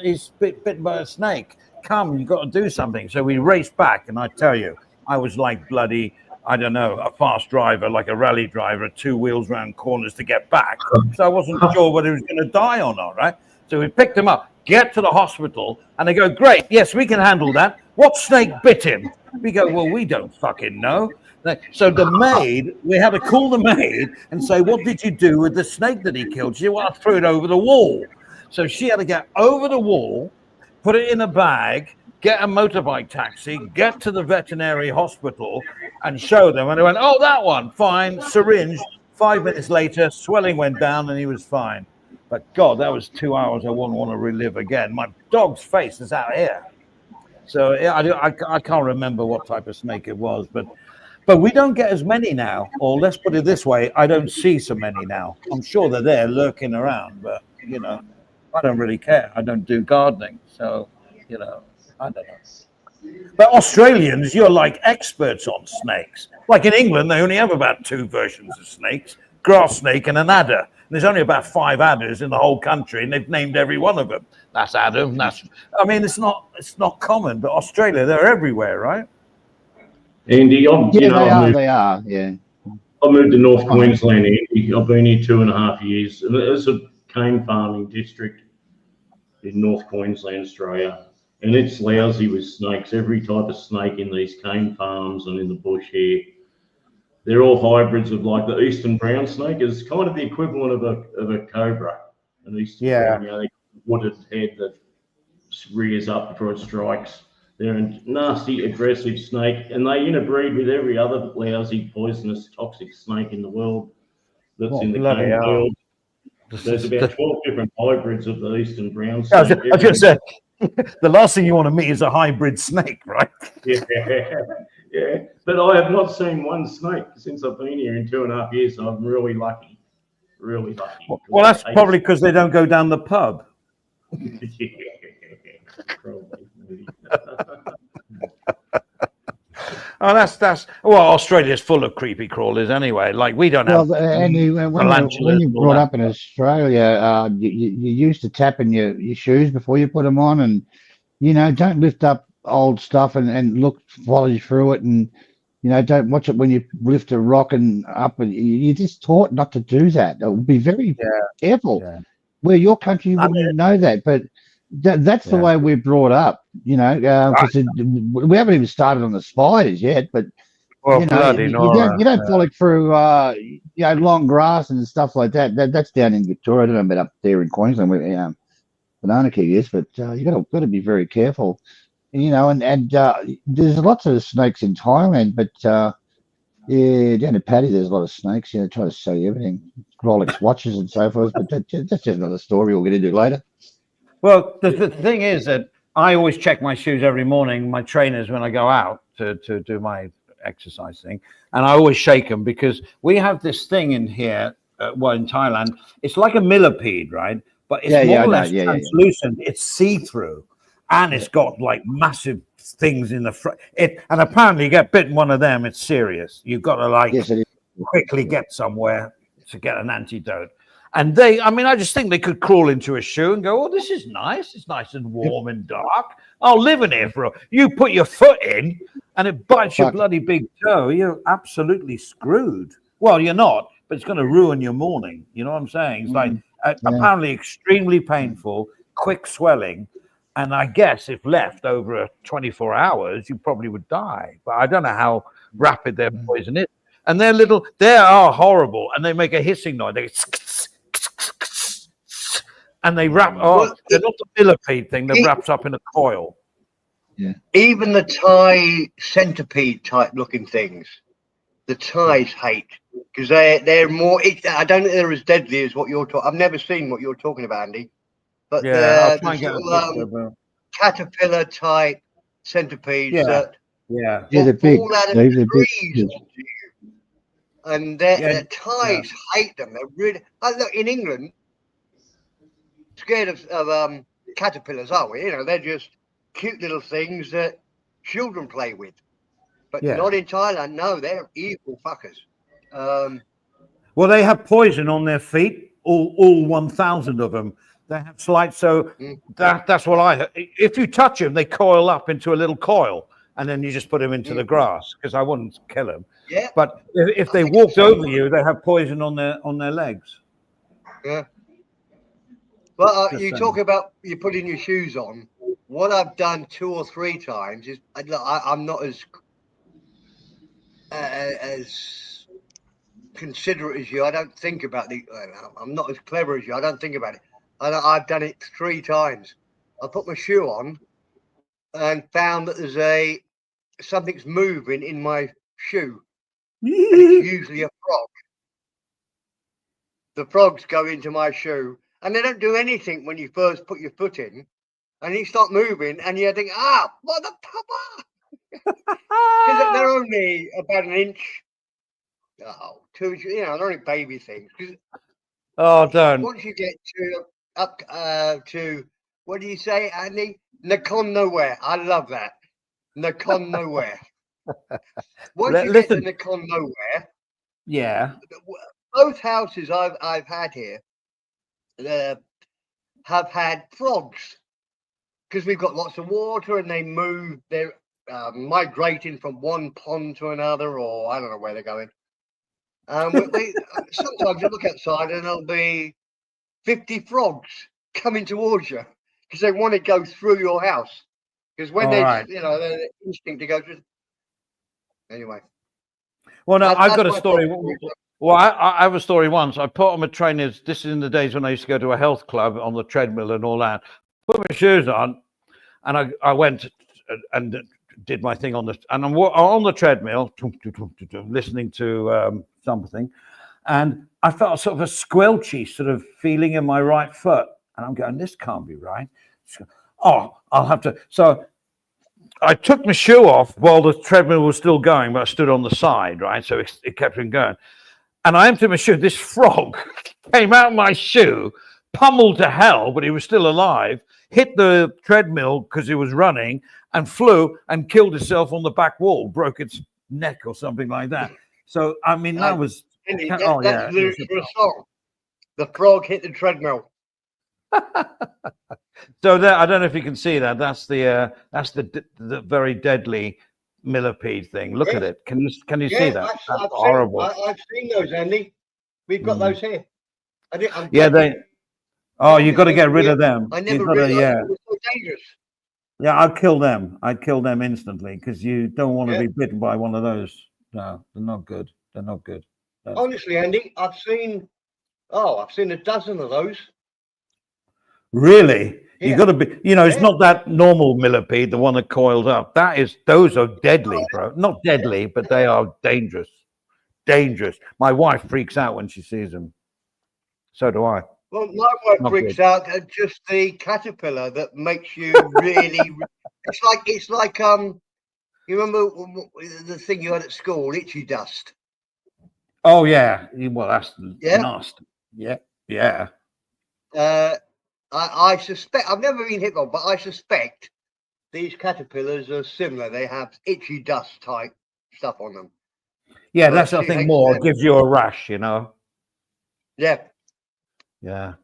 he's bitten by a snake. Come, you've got to do something. So we raced back, and I tell you, I was like bloody, I don't know, a fast driver, like a rally driver, 2 wheels round corners to get back. So I wasn't sure whether he was going to die or not, right? So we picked him up, get to the hospital, and they go, great, yes, we can handle that. What snake bit him? We go, well, we don't fucking know. So the maid, we had to call the maid and say, what did you do with the snake that he killed? She said, well, I threw it over the wall. So she had to get over the wall, put it in a bag, get a motorbike taxi, get to the veterinary hospital and show them. And they went, oh, that one, fine, syringe. 5 minutes later, swelling went down and he was fine. But God, that was 2 hours I wouldn't want to relive again. My dog's face is out here. So I can't remember what type of snake it was, but we don't get as many now, or let's put it this way, I don't see so many now. I'm sure they're there lurking around, but, I don't really care. I don't do gardening, so, I don't know. But Australians, you're like experts on snakes. Like in England, they only have about 2 versions of snakes, grass snake and an adder. And there's only about 5 adders in the whole country, and they've named every one of them. That's Adam, it's not common, but Australia, they're everywhere, right? Andy, they are. Yeah. I moved to North Queensland, Andy. I've been here 2.5 years. And it's a cane farming district in North Queensland, Australia. And it's lousy with snakes. Every type of snake in these cane farms and in the bush here. They're all hybrids of like the eastern brown snake. It's kind of the equivalent of a cobra. An eastern brown, they wooded head that rears up before it strikes. They're a nasty, aggressive snake, and they interbreed with every other lousy, poisonous, toxic snake in the world that's in the cane world. There's about 12 different hybrids of the eastern brown snake. I was going to say, the last thing you want to meet is a hybrid snake, right? Yeah. But I have not seen one snake since I've been here in 2.5 years. So I'm really lucky. Really lucky. Well, that's probably because they don't go down the pub. Probably. Oh, that's well, Australia's full of creepy crawlers anyway. Like we don't have Well, Andy, when tarantulas you and all brought that. up in Australia, you used to tap in your shoes before you put them on, and don't lift up old stuff and look follow through it, and don't watch it when you lift a rock and up, and you're just taught not to do that. Be very Yeah, careful. yeah. Where your country you I wouldn't know that, but that's the yeah. way we're brought up. Because we haven't even started on the spiders yet, but Well, you know, bloody you don't Nora. you don't follow through long grass and stuff like that. That's down in Victoria. I don't know about up there in Queensland where banana key is, but you got to be very careful. And there's lots of snakes in Thailand, but yeah, down in Paddy there's a lot of snakes. Try to sell you everything, Rolex watches and so forth. But that's just another story we'll get into later. Well, the thing is that I always check my shoes every morning, my trainers, when I go out to do my exercise thing. And I always shake them because we have this thing in here, in Thailand, it's like a millipede, right? But it's more or less translucent. It's see-through. And it's got like massive things in the front. And apparently you get bitten one of them, it's serious. You've got to quickly get somewhere to get an antidote. And I just think they could crawl into a shoe and go, oh, this is nice. It's nice and warm and dark. I'll live in here you put your foot in and it bites your bloody big toe. You're absolutely screwed. Well, you're not, but it's going to ruin your morning. You know what I'm saying? It's like apparently extremely painful, quick swelling. And I guess if left over 24 hours, you probably would die. But I don't know how rapid their poison is. And they are horrible. And they make a hissing noise. They and they wrap they're not the millipede thing that wraps up in a coil. Yeah. Even the Thai centipede type looking things, the Thais hate because they're more. I don't think they're as deadly as what you're talking. I've never seen what you're talking about, Andy. But yeah, the caterpillar type centipedes they're big. Fall out of the trees. And the Thais hate them. They're really. Look, in England, scared of caterpillars, are we? They're just cute little things that children play with. But not in Thailand. No, they're evil fuckers. Well, they have poison on their feet. All 1,000 of them. They have slight. So that's what I heard. If you touch them, they coil up into a little coil, and then you just put them into the grass. Because I wouldn't kill them. Yeah. But if they walked over you, they have poison on their legs. Yeah. Well, you talk about you putting your shoes on. What I've done 2 or 3 times is I'm not as considerate as you. I don't think about I'm not as clever as you. I don't think about it. I've done it 3 times. I put my shoe on and found that there's something's moving in my shoe, and it's usually a frog. The frogs go into my shoe, and they don't do anything when you first put your foot in, and you start moving, and you think, what the papa? Because they're only about an inch. 2, they're only baby things. Don't. Once you get up to what do you say, Andy? Nakon nowhere. I love that. Nakon nowhere. Once you get to Nakon nowhere, both houses I've had here have had frogs because we've got lots of water and they move. They're migrating from one pond to another, or I don't know where they're going. Sometimes you look outside and there'll be 50 frogs coming towards you because they want to go through your house. Because when they're instinct to go through. Anyway. Well, no, I've got a story. Well, I have a story once. I put on my trainers. This is in the days when I used to go to a health club on the treadmill and all that. Put my shoes on, and I went and did my thing and I'm on the treadmill, listening to something, and I felt sort of a squelchy sort of feeling in my right foot, and I'm going, this can't be right. I'll have to. So I took my shoe off while the treadmill was still going, but I stood on the side, right? So it kept on going. And I emptied my shoe. This frog came out of my shoe, pummeled to hell, but he was still alive, hit the treadmill because he was running and flew and killed himself on the back wall, broke its neck or something like that. So, I mean, that was... Andy, oh, that's yeah. lyrics for a song. The frog hit the treadmill. So there, I don't know if you can see that. That's the very deadly millipede thing. Look at it. Can you see that? That's horrible. I've seen those, Andy. We've got those here. You've got to get rid of them. I never realized it was so dangerous. Yeah, I'd kill them. I'd kill them instantly because you don't want to be bitten by one of those. No, they're not good. They're not good. Honestly, Andy, I've seen a dozen of those. Really? Yeah. You got to be, it's not that normal millipede, the one that coiled up. Those are deadly, bro. Not deadly, but they are dangerous. Dangerous. My wife freaks out when she sees them. So do I. Well, my wife freaks out at just the caterpillar that makes you really. It's like you remember the thing you had at school, itchy dust. Oh yeah, well that's nasty. Yeah. I suspect I've never been hit by, but I suspect these caterpillars are similar. They have itchy dust type stuff on them. Yeah, that's I think more gives you a rash, Yeah. Yeah.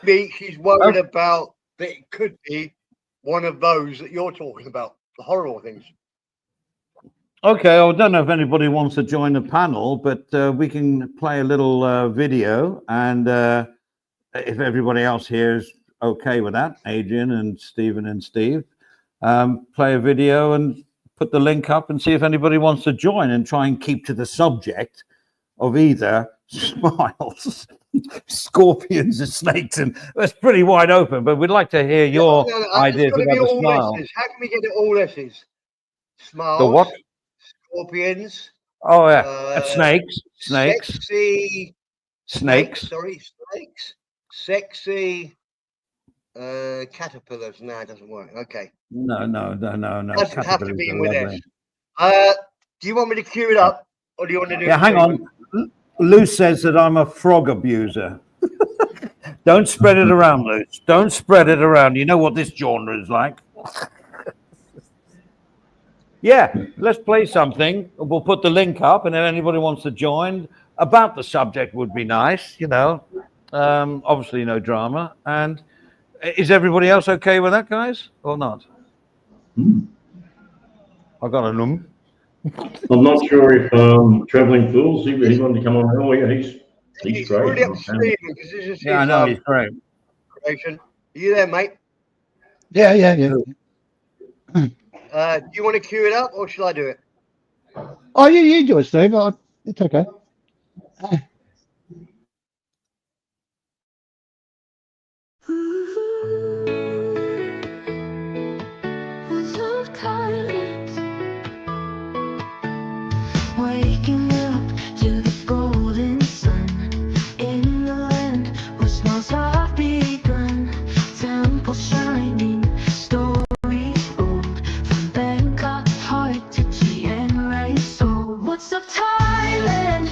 She's worried about that it could be one of those that you're talking about, the horrible things. Okay, I don't know if anybody wants to join the panel, but we can play a little video, and if everybody else here is okay with that, Adrian and Stephen and Steve, play a video and put the link up and see if anybody wants to join and try and keep to the subject of either smiles, scorpions and snakes, and that's pretty wide open, but we'd like to hear your ideas about the smile. How can we get it all S's? Smiles. The what? Scorpions. Oh yeah, snakes. Sexy. Snakes. Sorry, snakes. Sexy. Caterpillars. No, it doesn't work. Okay. No. Doesn't have to be with S. Do you want me to cue it up, or do you want to do? Yeah, hang on. Lou says that I'm a frog abuser. Don't spread it around, Lou. Don't spread it around. You know what this genre is like. Yeah, let's play something. We'll put the link up, and if anybody wants to join, about the subject would be nice, obviously no drama. And is everybody else okay with that, guys, or not? I got a num. I'm not sure if Traveling Fools, he wanted to come on earlier. He's great. Yeah, I know, he's great. Are you there, mate? Yeah. Do you want to cue it up, or shall I do it? Oh, you do it, Steve. It's okay. Waking up to the golden sun in the land where smiles have begun. Temple shining, stories old from Bangkok, Pattaya and Rai. So what's up, Thailand?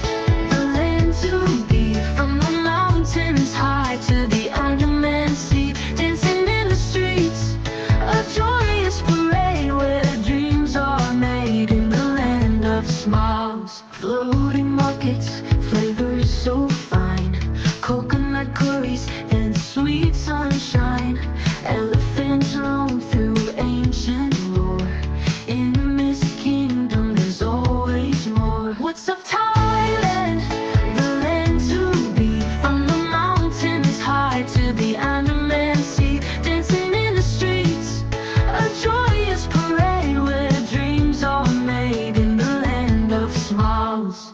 The land to be, from the mountains high to the Andaman Sea, dancing in the streets, a joyous parade where dreams are made in the land of smiles. Floating markets, flavors so fine, coconut curries and sweet sunshine. Elephants roam through ancient lore. In this kingdom there's always more. What's up, Thailand? The land to be, from the mountains high to the Andaman Sea, dancing in the streets, a joyous parade where dreams are made in the land of smiles.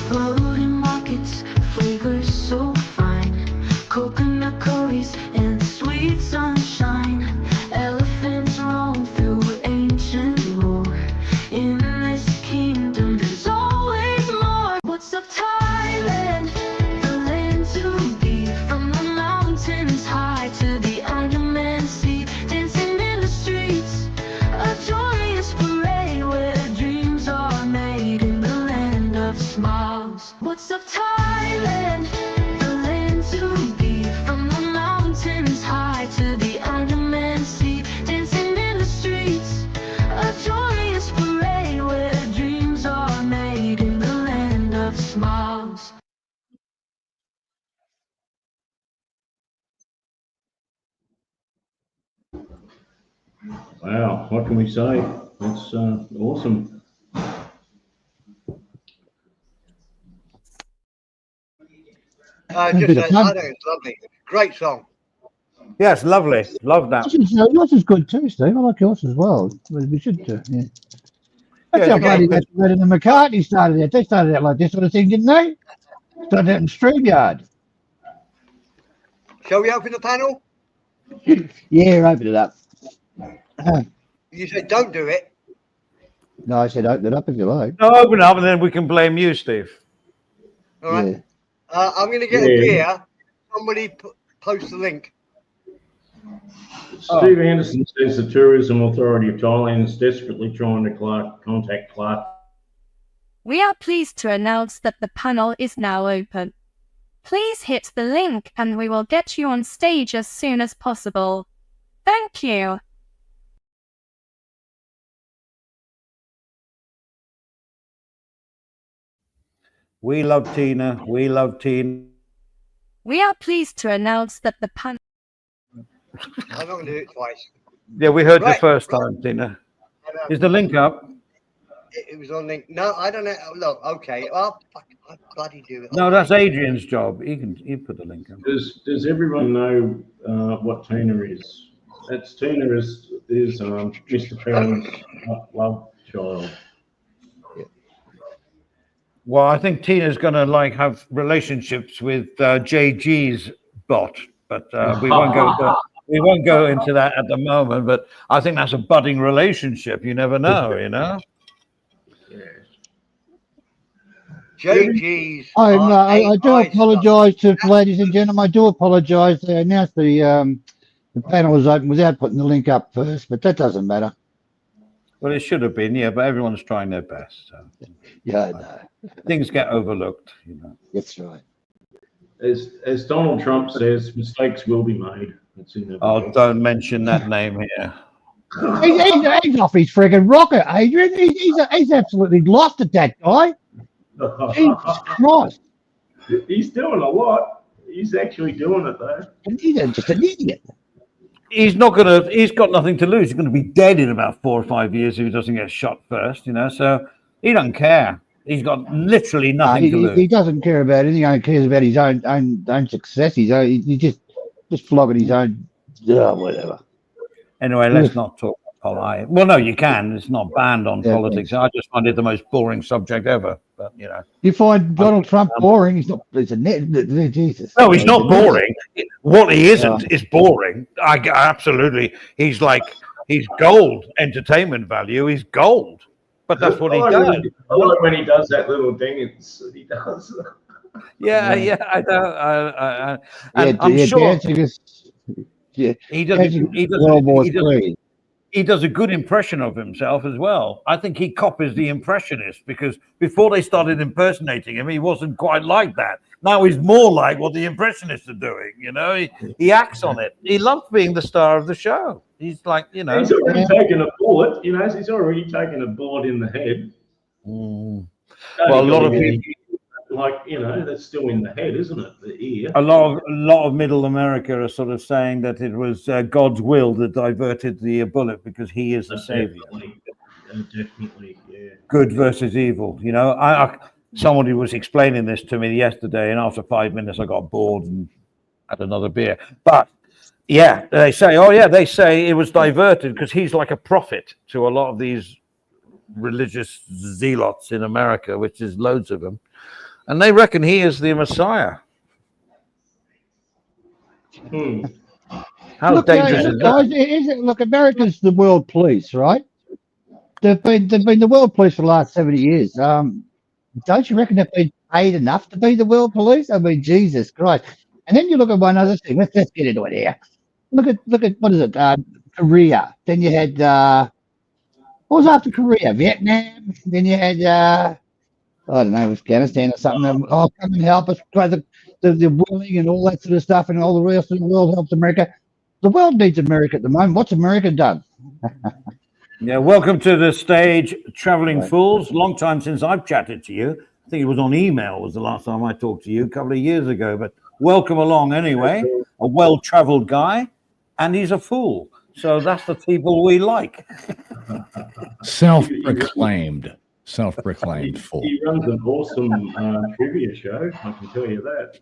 Floating markets, flavors so fine, coconut curries and sweet sunshine. Elephants roam through ancient lore. In this kingdom there's always more. What's up, Thailand? The land to be, from the mountains high to the Andaman Sea, dancing in the streets, a joyous parade where dreams are made. smiles. What's up, Thailand? The land to be. From the mountains high to the Andaman Sea, dancing in the streets, a joyous parade where dreams are made in the land of smiles. Wow, what can we say? It's awesome. I think it's lovely. Great song. Yes, lovely. Love that. Yours is good too, Steve. I like yours as well. We should, yeah. That's Yeah, how bloody Lennon and McCartney started out. They started out like this sort of thing, didn't they? Started out in StreamYard. Shall we open the panel? Yeah, open it up. You said don't do it. No, I said open it up if you like. No, open up and then we can blame you, Steve. All right. Yeah. I'm going to get a beer. Somebody post the link. Steve Anderson says the Tourism Authority of Thailand is desperately trying to contact Clark. We are pleased to announce that the panel is now open. Please hit the link and we will get you on stage as soon as possible. Thank you. We love Tina. We love Tina. We are pleased to announce that the panel... I'm not going to do it twice. Yeah, we heard the Right. first time, Tina. Is the link up? It was on link. No, I don't know. Look, okay. Oh, fuck, I bloody do it. No, that's Adrian's job. He put the link up. Does everyone know what Tina is? That's Tina is Mr. Perrin's love child. Well, I think Tina's going to like have relationships with JG's bot, but we won't go. We won't go into that at the moment. But I think that's a budding relationship. You never know, you know. JG's. I do apologise to ladies and gentlemen. I do apologise. They announced the panel was open without putting the link up first, but that doesn't matter. Well, it should have been, yeah, but everyone's trying their best. So. Yeah, I know. Things get overlooked, you know. That's right. As Donald Trump says, mistakes will be made. It's in the Oh, don't mention that name here. He's off his friggin' rocket, Adrian. He's absolutely lost at that guy. Jesus Christ. He's doing a lot. He's actually doing it though. He's just an idiot. He's got nothing to lose. He's going to be dead in about 4 or 5 years if he doesn't get shot first, you know. So he doesn't care. He's got literally nothing to lose. He doesn't care about anything. He only cares about his own success. He's just flogging his own whatever. Anyway, let's not talk politics. Well, no, you can. It's not banned on politics. I just find it the most boring subject ever. But you know, you find Donald Trump boring? He's not. It's a net. Jesus. No, he's not boring. What he isn't is boring. Absolutely. He's gold. Entertainment value. He's gold. But that's what he does. I like when he does that little dance that he does. Yeah, I know. I'm sure he does. He does a good impression of himself as well. I think he copies the impressionist because before they started impersonating him, he wasn't quite like that. Now he's more like what the impressionists are doing. You know, he acts on it. He loves being the star of the show. He's like, you know, he's already taken a bullet. You know, he's already taken a bullet in the head. Well, a lot of people, like, you know, that's still in the head, isn't it? The ear. A lot of Middle America are sort of saying that it was God's will that diverted the bullet because he is the savior. Definitely, yeah. Good versus evil. You know, somebody was explaining this to me yesterday, and after 5 minutes, I got bored and had another beer. But yeah, they say it was diverted because he's like a prophet to a lot of these religious zealots in America, which is loads of them. And they reckon he is the Messiah. How dangerous is that? Look, America's the world police, right? They've been the world police for the last 70 years. Don't you reckon they've been paid enough to be the world police? I mean, Jesus Christ. And then you look at one other thing. Let's get into it here. Look at what is it? Korea. Then you had what was after Korea? Vietnam. Then you had I don't know, Afghanistan or something. Oh, come and help us. Try the willing and all that sort of stuff, and all the rest of the world helps America. The world needs America at the moment. What's America done? Yeah, welcome to the stage, Traveling Right. Fools. Long time since I've chatted to you. I think it was on email was the last time I talked to you, a couple of years ago. But welcome along anyway. A well-traveled guy, and he's a fool. So that's the people we like. Self-proclaimed fool. He runs an awesome trivia show. I can tell you that.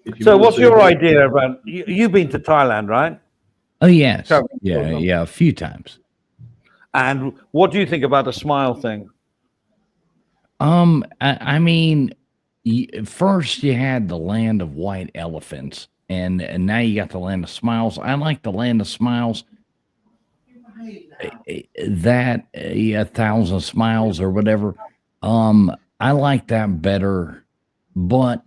If you So want what's to- your idea about you've been to Thailand, right? Oh yes, Traveling yeah, fools. yeah, a few times. And what do you think about the smile thing? I mean, first you had the land of white elephants, and now you got the land of smiles. I like the land of smiles. That 1,000 smiles or whatever. I like that better. But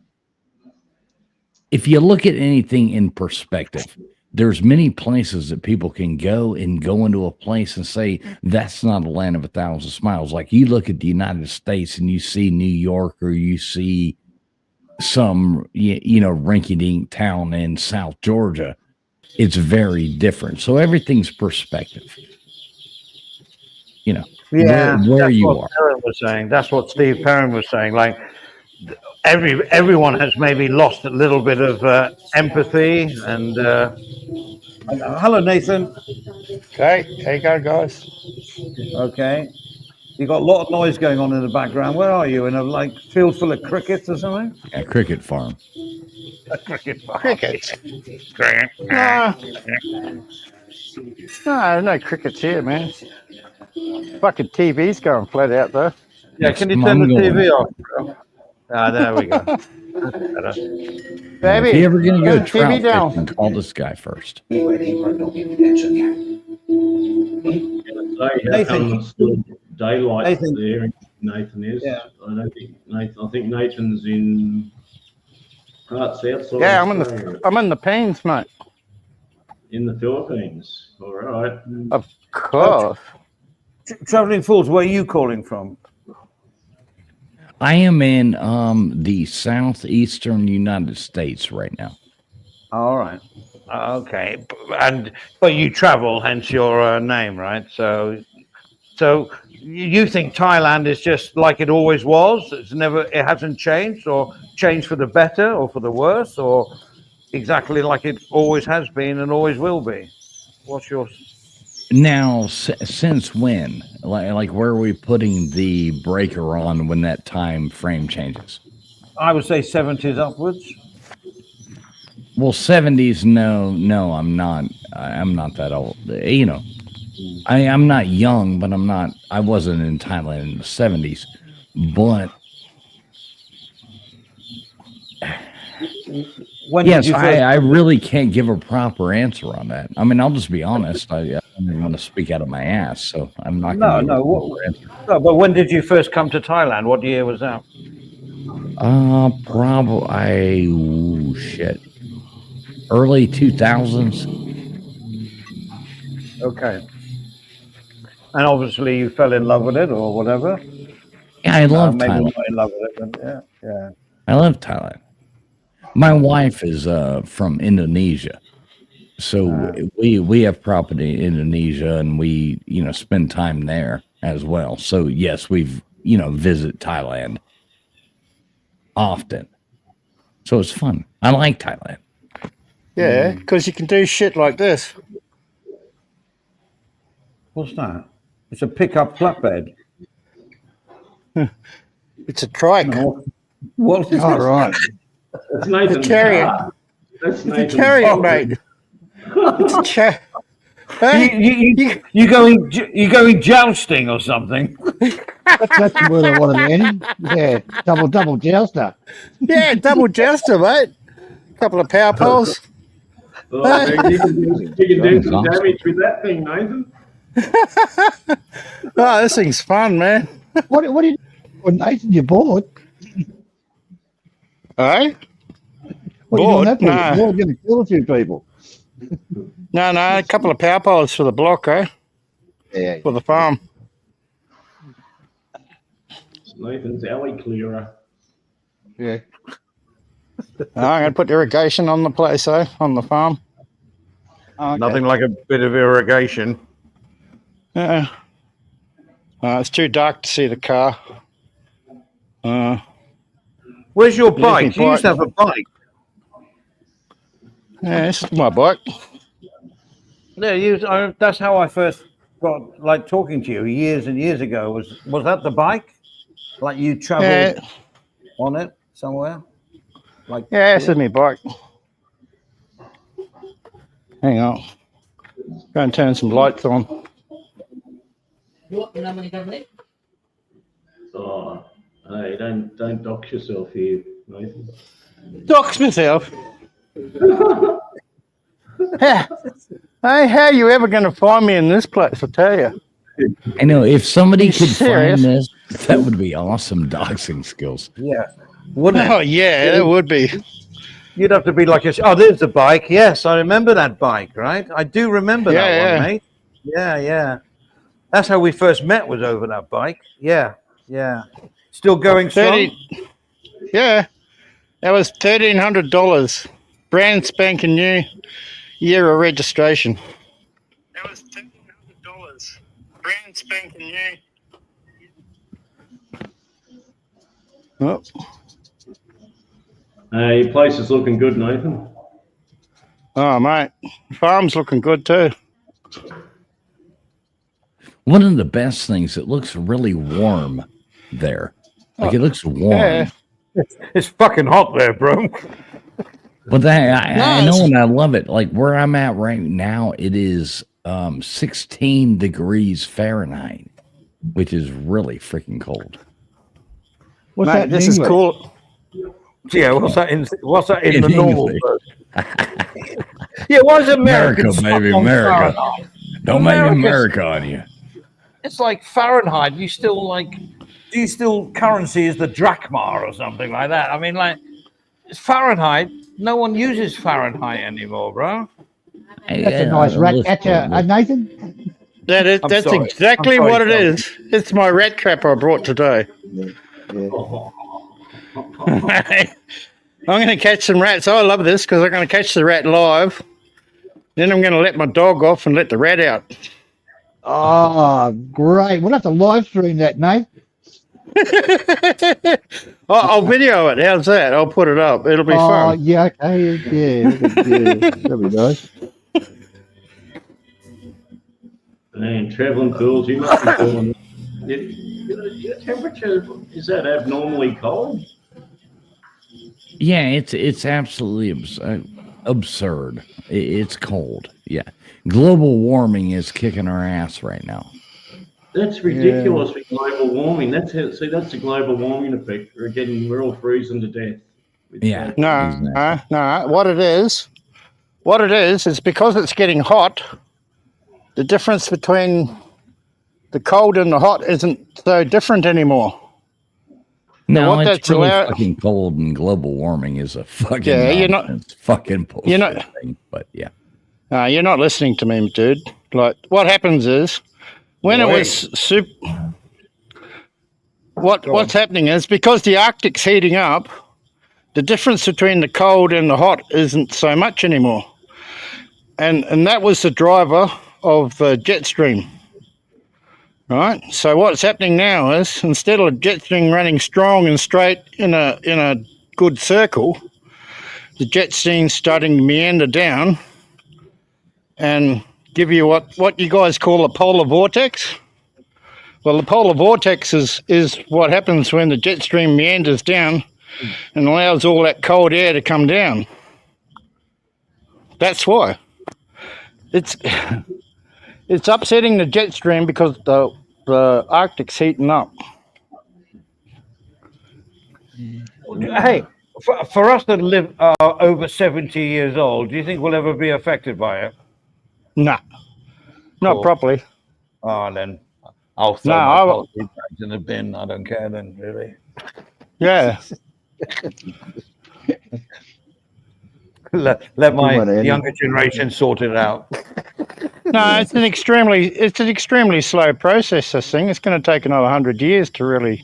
if you look at anything in perspective, there's many places that people can go into a place and say that's not a land of 1,000 smiles. Like you look at the United States and you see New York, or you see some rinky-dink town in South Georgia. It's very different. So everything's perspective. Where that's you what are. Perrin was saying. That's what Steve Perrin was saying. Like everyone has maybe lost a little bit of empathy. And hello, Nathan. Okay, there you go, guys. Okay, you got a lot of noise going on in the background. Where are you? In a field full of crickets or something? A cricket farm. A cricket farm. Crickets. No, no crickets here, man. Fucking TV's going flat out though. Yeah, can you turn the TV off? Ah, there we go. That's better. Baby, If you're ever going to go turn the trout TV down. fishing, call this guy first. Say, how come it's still daylight Nathan. there? Nathan is. Yeah. I think Nathan's in parts outside. Yeah, Australia. I'm in the Pines, mate. In the Philippines. All right. Of course. Traveling Fools, where are you calling from? I am in the southeastern United States right now. All right. Okay. But you travel, hence your name, right? So you think Thailand is just like it always was? It hasn't changed, or changed for the better or for the worse, or exactly like it always has been and always will be? What's your... Now, since when? Like, where are we putting the breaker on when that time frame changes? I would say 70s upwards. Well, 70s, no, I'm not. I'm not that old. I'm not young, but I wasn't in Thailand in the 70s. But When did yes, you first... I really can't give a proper answer on that. I mean, I'll just be honest. I don't even want to speak out of my ass, so I'm not going to give a proper answer. No, but when did you first come to Thailand? What year was that? Probably, shit. Early 2000s. Okay. And obviously you fell in love with it or whatever. Yeah, I love maybe Thailand. not in love with it, but yeah. I love Thailand. My wife is from Indonesia. So we have property in Indonesia, and we, spend time there as well. So yes, we've, visit Thailand often. So it's fun. I like Thailand. Yeah, because you can do shit like this. What's that? It's a pickup flatbed. It's a trike. What is All right. That's Nathan's It's a chariot. car. That's It's a Nathan's chariot, car. mate. It's a chariot. Hey, You going jousting or something? That's the word I wanted, Annie. Yeah, double jouster. yeah, double jouster, mate. Couple of power poles. Oh, you can do some damage with that thing, Nathan. Oh, this thing's fun, man. What do you do? Well, Nathan, you're bored. Hey? What are you doing Bored? that for? Nah. You're going to kill a few people. No, a couple of power poles for the block, eh? Yeah. For the farm. Nathan's alley clearer. Yeah. I'm going to put irrigation on the place, on the farm. Oh, okay. Nothing like a bit of irrigation. It's too dark to see the car. Where's your Here's my bike? You used to have a bike. Yeah, this is my bike. Yeah, that's how I first got like talking to you years and years ago. Was that the bike? Like you traveled on it somewhere? Like This is my bike. Hang on. Go and turn some lights on. Oh, hey, don't dox yourself here, Nathan. Dox myself. Hey, how are you ever going to find me in this place? I tell you. I know if somebody could serious? find this, that would be awesome doxing skills. Yeah. Wouldn't it? Oh yeah, that would be. You'd have to be like oh, there's the bike. Yes, I remember that bike, right? I do remember that one, mate. Yeah. That's how we first met, was over that bike. Yeah. Still going strong? Yeah. That was $1,300. Brand spanking new, year of registration. That was $1,300. Brand spanking new. Oh. Hey, your place is looking good, Nathan. Oh, mate. Farm's looking good too. One of the best things, it looks really warm there. Like it looks warm. Yeah. It's fucking hot there, bro. But I know and I love it. Like where I'm at right now, it is 16 degrees Fahrenheit, which is really freaking cold. What's Mate, that? this is cool. Yeah, what's that in the normal? English. Yeah, why is America, baby, America. Don't make America on you. It's like Fahrenheit. Do you still currency is the drachma or something like that? I mean, like, it's Fahrenheit. No one uses Fahrenheit anymore, bro. That's a nice rat catcher, Nathan. That's sorry. exactly I'm sorry, what it Tom. is. It's my rat trap I brought today. I'm going to catch some rats. I love this because I'm going to catch the rat live. Then I'm going to let my dog off and let the rat out. Oh, great. We'll have to live stream that, Nate. I'll video it. How's that? I'll put it up. It'll be fun. Yeah, okay. Yeah. That'll be nice. Man, travelling fools, you must be feeling. Your temperature, is that abnormally cold? Yeah, it's absolutely absurd. It's cold. Yeah. Global warming is kicking our ass right now. That's ridiculous with global warming. That's the global warming effect. We're all freezing to death. Yeah. No. What it is because it's getting hot. The difference between the cold and the hot isn't so different anymore. No, what it's that's really allowed- fucking cold, and global warming is a fucking nonsense. Fucking bullshit you're not- thing. But yeah, you're not listening to me, dude. Like, what happens is when it was what's happening is because the Arctic's heating up, the difference between the cold and the hot isn't so much anymore, and that was the driver of the jet stream. Right. So what's happening now is instead of jet stream running strong and straight in a good circle, the jet stream's starting to meander down and give you what you guys call a polar vortex. Well, the polar vortex is what happens when the jet stream meanders down and allows all that cold air to come down. That's why. It's upsetting the jet stream because the Arctic's heating up. Hey, for us that live over 70 years old, do you think we'll ever be affected by it? Nah, not properly. Oh, then I'll throw my policy bags in the bin. I don't care then, really. Yeah. Let my younger generation sort it out. No, it's an extremely slow process. This thing. It's going to take another 100 years to really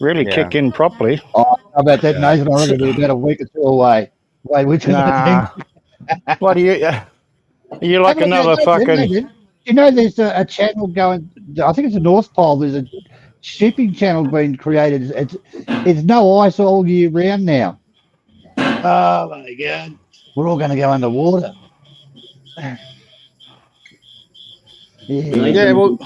really Yeah. kick in properly. Oh, how about that, Nathan? I reckon it'll be about a week or two away. Wait, which is Nah. What do you? You like another fucking? You know, there's a channel going. I think it's the North Pole. There's a shipping channel being created. It's no ice all year round now. Oh my god, we're all going to go underwater. Yeah, well,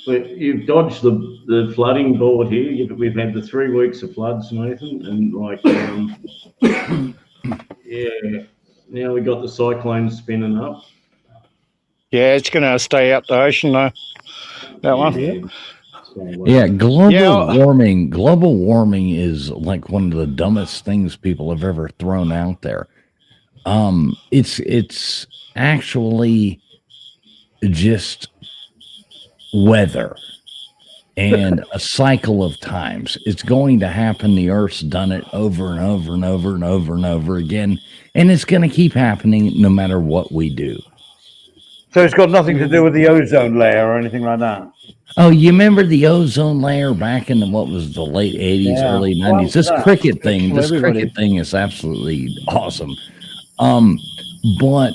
But you've dodged the flooding board here. We've had the 3 weeks of floods, Nathan, and like, yeah. Now we got the cyclone spinning up. yeah, it's going to stay out the ocean though. That one. Yeah, global warming is like one of the dumbest things people have ever thrown out there. It's actually just weather and a cycle of times. It's going to happen. The Earth's done it over and over and over and over and over again, and it's going to keep happening no matter what we do. So it's got nothing to do with the ozone layer or anything like that. Oh, you remember the ozone layer back in what was the late 80s, early 90s? This cricket thing is absolutely awesome. But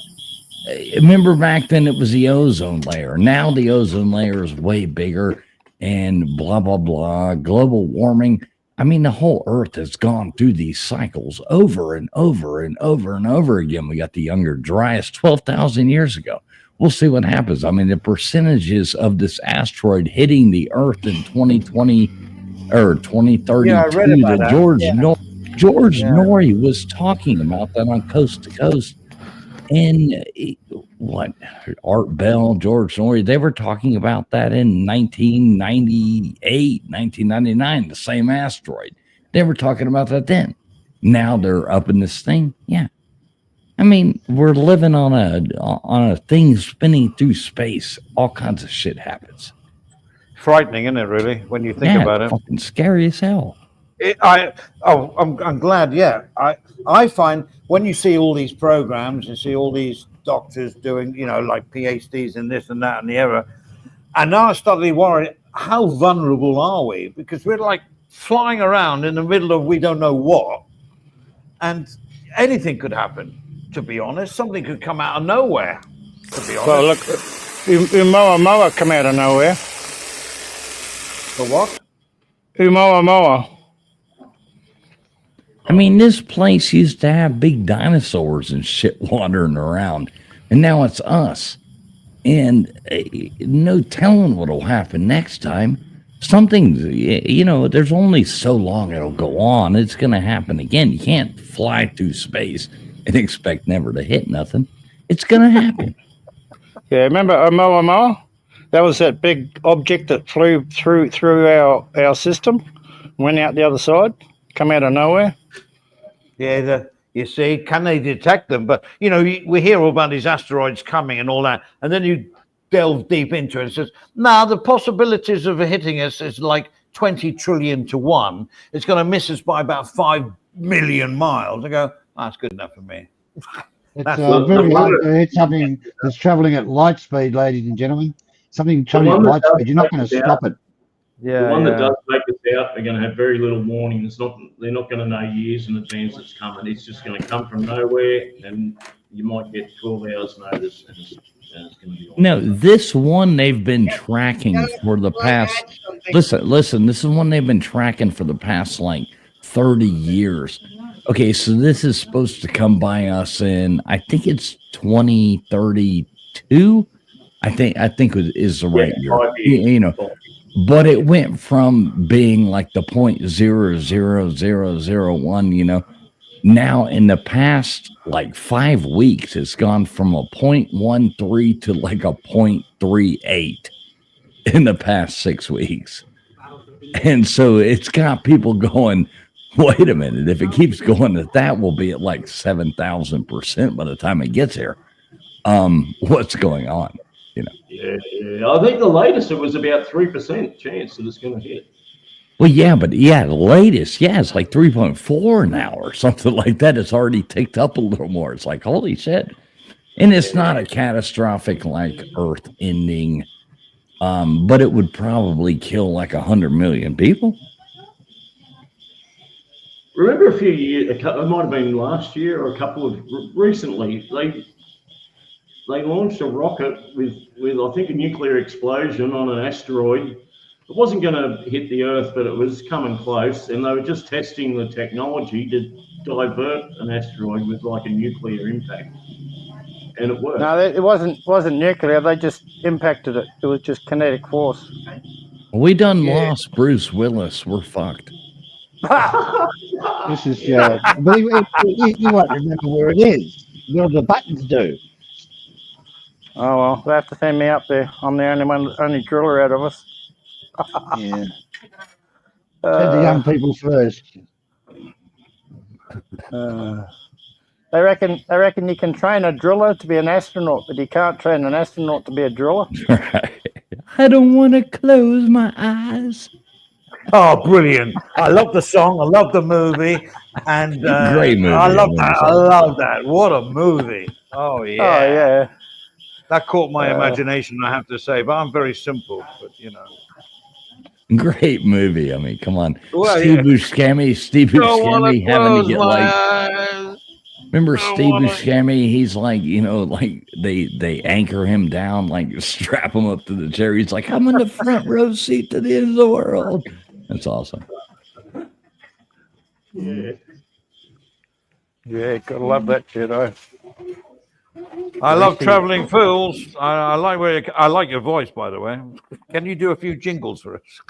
remember back then it was the ozone layer. Now the ozone layer is way bigger and blah, blah, blah. Global warming. I mean, the whole Earth has gone through these cycles over and over and over and over again. We got the Younger Dryas 12,000 years ago. We'll see what happens. I mean, the percentages of this asteroid hitting the Earth in 2020 or 2032 that George Norrie was talking about that on Coast to Coast. And Art Bell, George Norrie, they were talking about that in 1998, 1999, the same asteroid. They were talking about that then. Now they're up in this thing. Yeah. I mean, we're living on a thing spinning through space. All kinds of shit happens. Frightening, isn't it? Really, when you think about it, fucking scary as hell. I'm glad. Yeah, I find when you see all these programs and see all these doctors doing, like PhDs in this and that and the other, and now I start to worry: how vulnerable are we? Because we're like flying around in the middle of we don't know what, and anything could happen. To be honest, something could come out of nowhere. To be honest. Well, look, Umoa come out of nowhere. The what? Umoa. I mean, this place used to have big dinosaurs and shit wandering around, and now it's us. And no telling what'll happen next time. Something, there's only so long it'll go on. It's going to happen again. You can't fly through space and expect never to hit nothing. It's going to happen. Yeah, remember Oumuamua? That was that big object that flew through our system, went out the other side, come out of nowhere. Yeah, you see, can they detect them? But, we hear all about these asteroids coming and all that, and then you delve deep into it and says, the possibilities of hitting us is like 20 trillion to 1. It's going to miss us by about 5 million miles. I go, that's good enough for me. It's very hard to hit something that's traveling at light speed, ladies and gentlemen. Something traveling at light speed, you're not going to stop it. Yeah, the one that does take us out, they're going to have very little warning. They're not going to know years in advance it's coming. It's just going to come from nowhere, and you might get 12 hours notice, and it's going to be. No, this one they've been tracking for the past. Listen. This is one they've been tracking for the past like 30 years. Okay, so this is supposed to come by us in, I think it's 2032. I think is the right year. But it went from being like the 0.00001, now in the past like 5 weeks, it's gone from a 0.13 to like a 0.38 in the past 6 weeks. And so it's got people going, wait a minute, if it keeps going at that, we'll be at like 7,000% by the time it gets here. What's going on? Yeah. I think the latest it was about 3% chance that it's going to hit. Well, the latest, it's like 3.4 now or something like that. It's already ticked up a little more. It's like, holy shit. And it's not a catastrophic like Earth ending, but it would probably kill like 100 million people. remember a few years, it might have been last year or a couple of recently, they launched a rocket with I think a nuclear explosion on an asteroid. It wasn't going to hit the Earth, but it was coming close, and they were just testing the technology to divert an asteroid with like a nuclear impact, and it worked. No, it wasn't nuclear. They just impacted it. It was just kinetic force. We done lost Bruce Willis. We're fucked. This is, but he won't remember where it is. Where the buttons do. Oh well, they have to send me up there. I'm the only driller out of us. Yeah. Send the young people first. They reckon you can train a driller to be an astronaut, but you can't train an astronaut to be a driller. Right. I don't want to close my eyes. Oh, brilliant! I love the song. I love the movie, and Great movie. I love that. I love that. What a movie! Oh yeah. Oh yeah. That caught my imagination, I have to say. But I'm very simple. But you know, Great movie. I mean, come on. Well, Steve yeah. Buscemi having to get like. eyes. Remember Steve Buscemi? He's like, you know, like they anchor him down, like strap him up to the chair. He's like, I'm in the front row seat to the end of the world. That's awesome. Yeah, gotta love that shit, I love traveling fools. I like your voice, by the way. Can you do a few jingles for us?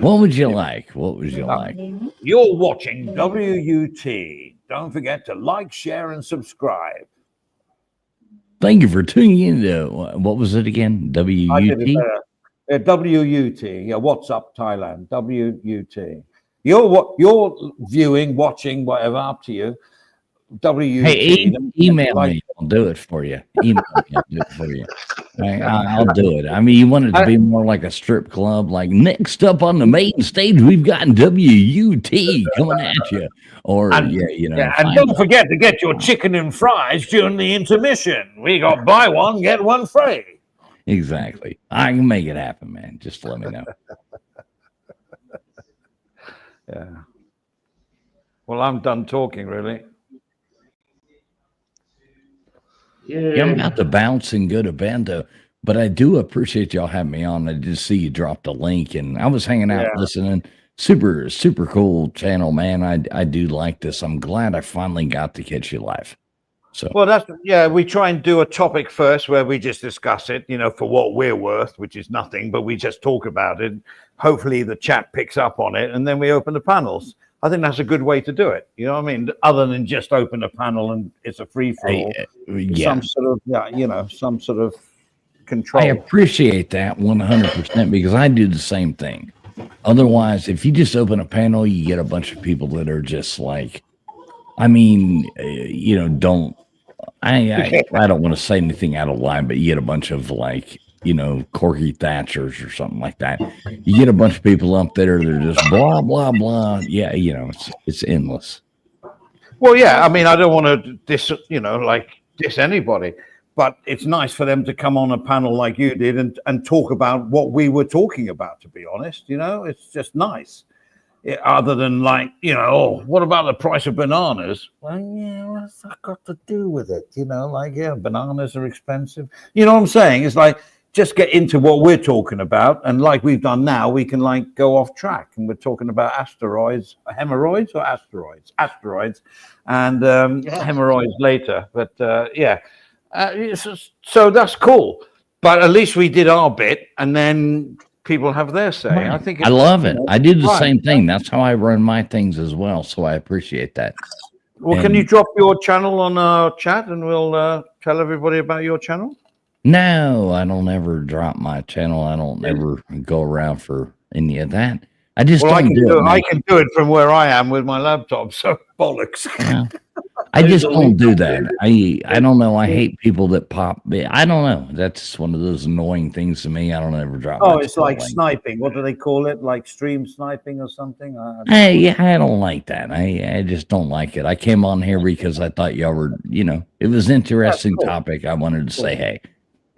What would you like? What would you like? You're watching WUT. Don't forget to like, share, and subscribe. Thank you for tuning in to, what was it again? I did it WUT? there. WUT. Yeah, What's Up Thailand? WUT. You're viewing, watching, whatever, up to you. WUT. Hey, email me. I'll do it for you. Email me. I'll do it for you. I'll do it. I mean, you want it to be more like a strip club. Like next up on the main stage, we've got WUT coming at you. Or and don't forget to get your chicken and fries during the intermission. We got buy one get one free. Exactly. I can make it happen, man. Just let me know. Yeah. Well, I'm done talking, really. Yeah, I'm about to bounce and go to Bando, but I do appreciate y'all having me on. I did see you dropped a link, and I was hanging out listening. Super, super cool channel, man. I do like this. I'm glad I finally got to catch you live. So, well, we try and do a topic first where we just discuss it, you know, for what we're worth, which is nothing, but we just talk about it. Hopefully the chat picks up on it, and then we open the panels. I think that's a good way to do it. You know what I mean? Other than just open a panel and it's a free for all. Some sort of control. I appreciate that 100% because I do the same thing. Otherwise, if you just open a panel, you get a bunch of people that are just like, I mean, you know, I don't want to say anything out of line, but you get a bunch of like, you know, Corky Thatchers or something like that. You get a bunch of people up there, they're just blah, blah, blah. Yeah, you know, it's endless. Well, yeah, I mean, I don't want to diss anybody, but it's nice for them to come on a panel like you did and talk about what we were talking about, to be honest. You know, it's just nice. Other than like, you know, oh, what about the price of bananas? Well, yeah, what's that got to do with it? You know, like, yeah, bananas are expensive. You know what I'm saying? It's like, just get into what we're talking about. And like we've done now, we can like go off track. And we're talking about asteroids, hemorrhoids or asteroids? Asteroids and hemorrhoids later. But so that's cool. But at least we did our bit and then people have their say. Right. I think I love it. I do the same thing. That's how I run my things as well. So I appreciate that. Well, can you drop your channel on our chat and we'll tell everybody about your channel? No, I don't ever drop my channel. I don't ever go around for any of that. I just I can do it from where I am with my laptop. So bollocks. Yeah. I just don't do that. I don't know. I hate people that pop. I don't know. That's one of those annoying things to me. I don't ever drop. Oh, it's like sniping. What do they call it? Like stream sniping or something? I don't like that. I just don't like it. I came on here because I thought y'all were, you know, it was an interesting topic. I wanted to say, hey.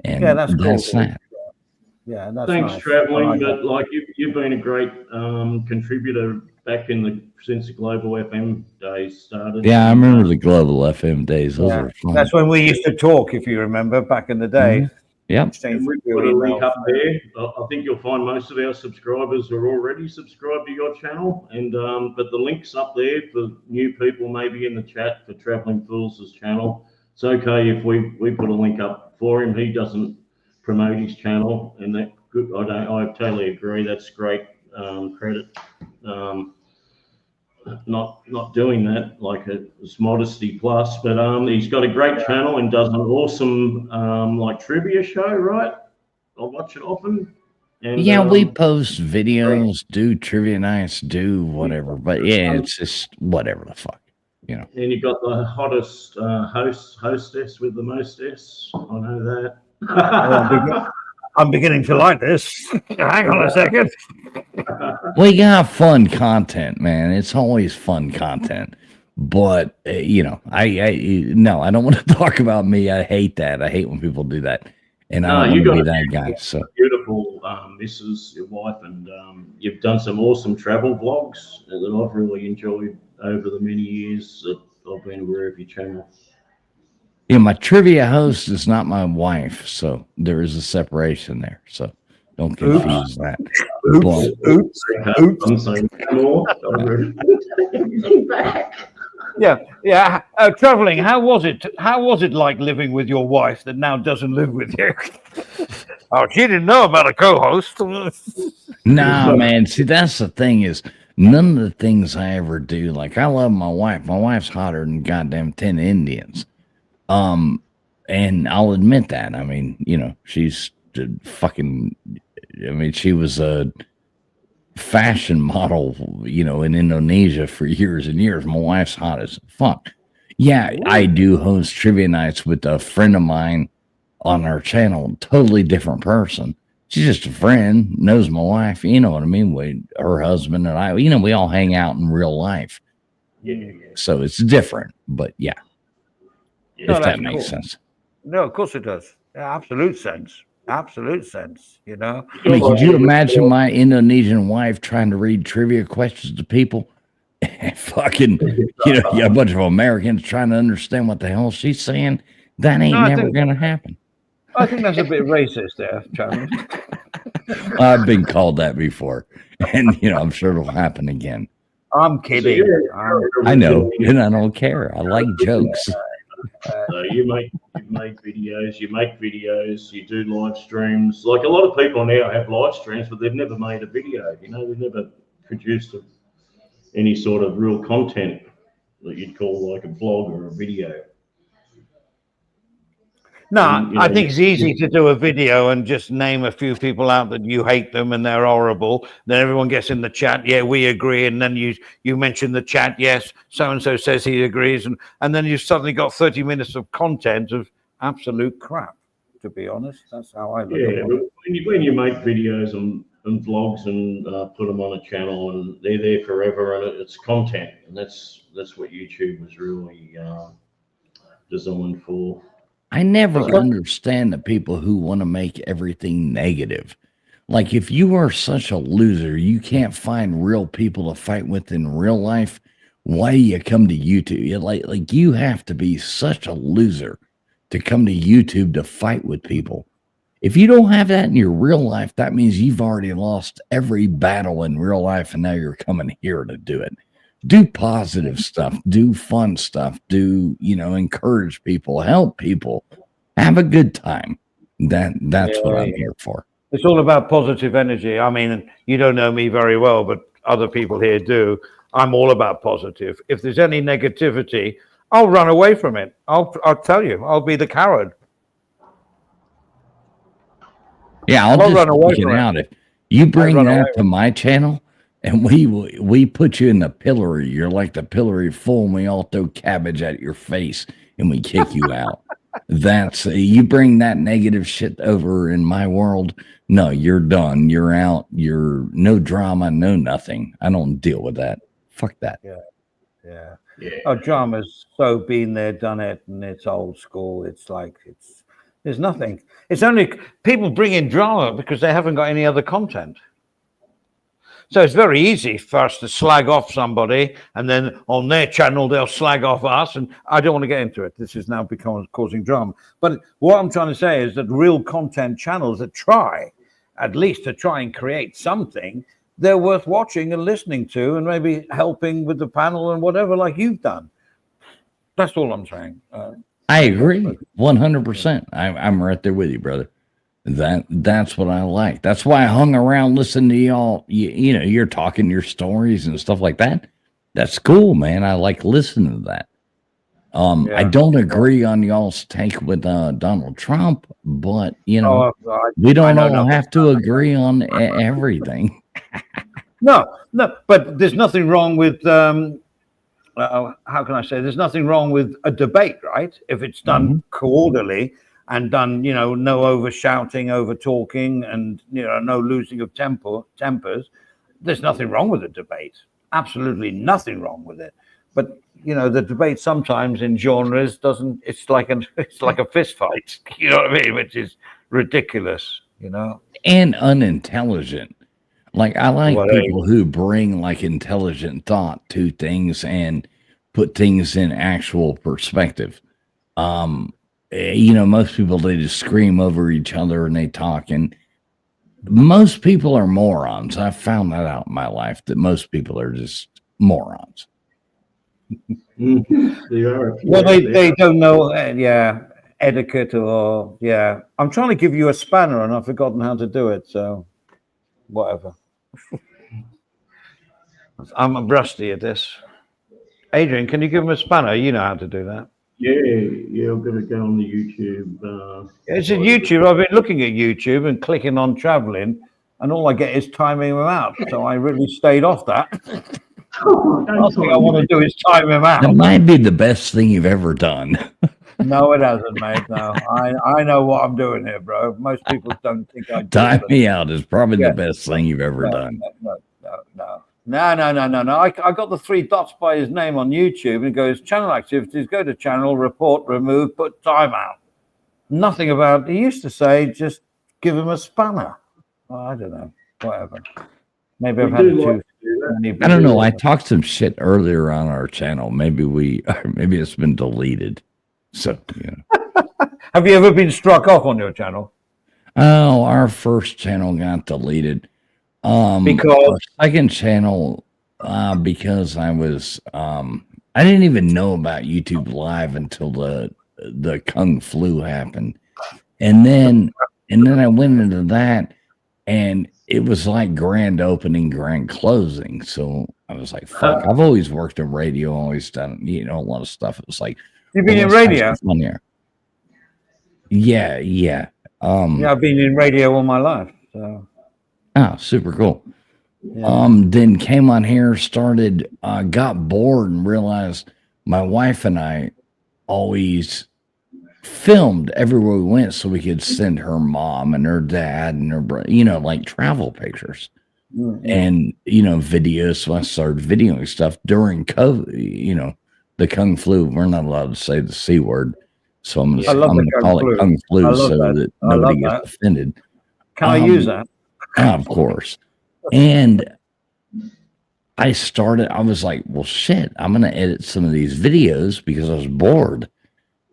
And that's cool. That. Yeah, that's thanks, nice. Traveling. But like you've been a great contributor back since the Global FM days started. Yeah, I remember the Global FM days. Those were fun. That's when we used to talk, if you remember, back in the day. Mhm. Yep. Exchange And we your put a link emails. up there. I think you'll find most of our subscribers are already subscribed to your channel, and but the link's up there for new people, maybe in the chat for Traveling Fools' channel. It's okay if we put a link up for him. He doesn't promote his channel, and that good. I totally agree. That's great credit. Not doing that, like it's modesty plus, but he's got a great channel and does an awesome like trivia show, right? I watch it often. And Yeah, we post videos, do trivia nights, do whatever. But yeah, it's just whatever the fuck, you know. And you've got the hottest hostess with the mostess. I know that. Oh, I'm beginning to like this. Hang on a second. We got fun content, man. It's always fun content. But you know, no, I don't want to talk about me. I hate that. I hate when people do that. And I don't want to be that guy. So beautiful, Mrs. your wife, and you've done some awesome travel vlogs that I've really enjoyed over the many years that I've been aware of your channel. yeah, my trivia host is not my wife, so there is a separation there. So don't confuse that. Yeah. Traveling. How was it? How was it like living with your wife that now doesn't live with you? Oh, she didn't know about a co-host. Nah, man. See, that's the thing is none of the things I ever do. Like I love my wife. My wife's hotter than goddamn 10 Indians. And I'll admit that. I mean, you know, she's fucking. I mean, she was a fashion model, you know, in Indonesia for years and years. My wife's hot as fuck. Yeah, I do host trivia nights with a friend of mine on our channel. Totally different person. She's just a friend, knows my wife. You know what I mean? Her husband and I, you know, we all hang out in real life. Yeah. So it's different, but yeah. No, If that that's makes cool. sense. No, of course it does. Yeah, absolute sense. Absolute sense. You know. I mean, could you imagine my Indonesian wife trying to read trivia questions to people? And fucking, you know, a bunch of Americans trying to understand what the hell she's saying. That ain't never going to happen. I think that's a bit racist there, Charlie. I've been called that before. And, you know, I'm sure it'll happen again. I'm kidding. I know. And I don't care. I like jokes. You make videos, you do live streams. Like a lot of people now have live streams, but they've never made a video. You know, they've never produced any sort of real content that you'd call like a vlog or a video. No, And, you know, I think it's easy to do a video and just name a few people out that you hate them and they're horrible. Then everyone gets in the chat, yeah, we agree. And then you mention the chat, yes, so-and-so says he agrees. And then you've suddenly got 30 minutes of content of absolute crap, to be honest. That's how I look at it. but when you make videos and vlogs and put them on a channel and they're there forever and it's content, and that's what YouTube was really designed for. I never understand the people who want to make everything negative. Like if you are such a loser, you can't find real people to fight with in real life. Why do you come to YouTube? Like you have to be such a loser to come to YouTube to fight with people. If you don't have that in your real life, that means you've already lost every battle in real life, and now you're coming here to do it. Do positive stuff, do fun stuff, do, you know, encourage people, help people, have a good time. That's what I'm here for. It's all about positive energy. I mean, you don't know me very well, but other people here do. I'm all about positive. If there's any negativity, I'll run away from it. I'll tell you, I'll be the coward. Yeah, I'll just take it out. If you bring that to my channel, and we put you in the pillory. You're like the pillory full, and we all throw cabbage at your face, and we kick you out. That's you bring that negative shit over in my world. No, you're done. You're out. You're no drama, no nothing. I don't deal with that. Fuck that. Yeah. Oh, drama's so been there, done it, and it's old school. It's like there's nothing. It's only people bring in drama because they haven't got any other content. So it's very easy for us to slag off somebody, and then on their channel they'll slag off us. And I don't want to get into it. This is now becoming causing drama. But what I'm trying to say is that real content channels that try, at least to try and create something, they're worth watching and listening to, and maybe helping with the panel and whatever, like you've done. That's all I'm saying. I agree 100%. I'm right there with you, brother. That's what I like. That's why I hung around listening to y'all. You know, you're talking your stories and stuff like that. That's cool, man. I like listening to that. I don't agree on y'all's take with Donald Trump, but you know, we don't all have to agree on everything. No, but there's nothing wrong with how can I say? There's nothing wrong with a debate, right? If it's done coordinately and done, you know, no over shouting, over talking, and you know, no losing of tempers. There's nothing wrong with a debate. Absolutely nothing wrong with it. But you know, the debate sometimes in genres doesn't. It's like a fist fight. You know what I mean? Which is ridiculous. You know, and unintelligent. Like I like people who bring like intelligent thought to things and put things in actual perspective. You know, most people, they just scream over each other and they talk, and most people are morons. I've found that out in my life, that most people are just morons. They are. Well, they don't know, etiquette or I'm trying to give you a spanner and I've forgotten how to do it, so whatever. I'm rusty at this. Adrian, can you give him a spanner? You know how to do that. Yeah, I'm gonna go on the YouTube. It's a YouTube. I've been looking at YouTube and clicking on traveling, and all I get is timing them out. So I really stayed off that. Last thing I want to do is time him out. That might be the best thing you've ever done. No, it hasn't, mate. No, I know what I'm doing here, bro. Most people don't think I do. Time me out is probably the best thing you've ever done. No. I got the 3 dots by his name on YouTube, and it goes channel activities, go to channel, report, remove, put timeout. Nothing about, he used to say, just give him a spanner. Oh, I don't know, whatever. Maybe I've had too many. I don't know. I talked some shit earlier on our channel. Maybe it's been deleted. So, you know. Have you ever been struck off on your channel? Oh, our first channel got deleted. Because our second channel, because I was, I didn't even know about YouTube Live until the Kung Flu happened, and then I went into that, and it was like grand opening, grand closing. So I was like, "Fuck!" I've always worked in radio, always done, you know, a lot of stuff. It was like, you've been in radio. Yeah. I've been in radio all my life. So. Oh, super cool. Yeah. Then came on here, started, got bored and realized my wife and I always filmed everywhere we went so we could send her mom and her dad and her brother, you know, like travel pictures and, you know, videos. So I started videoing stuff during COVID, you know, the Kung Flu. We're not allowed to say the C word. So I'm going to call it Kung Flu so that nobody gets offended. Can I use that? Of course. And I was like, well, shit, I'm going to edit some of these videos because I was bored,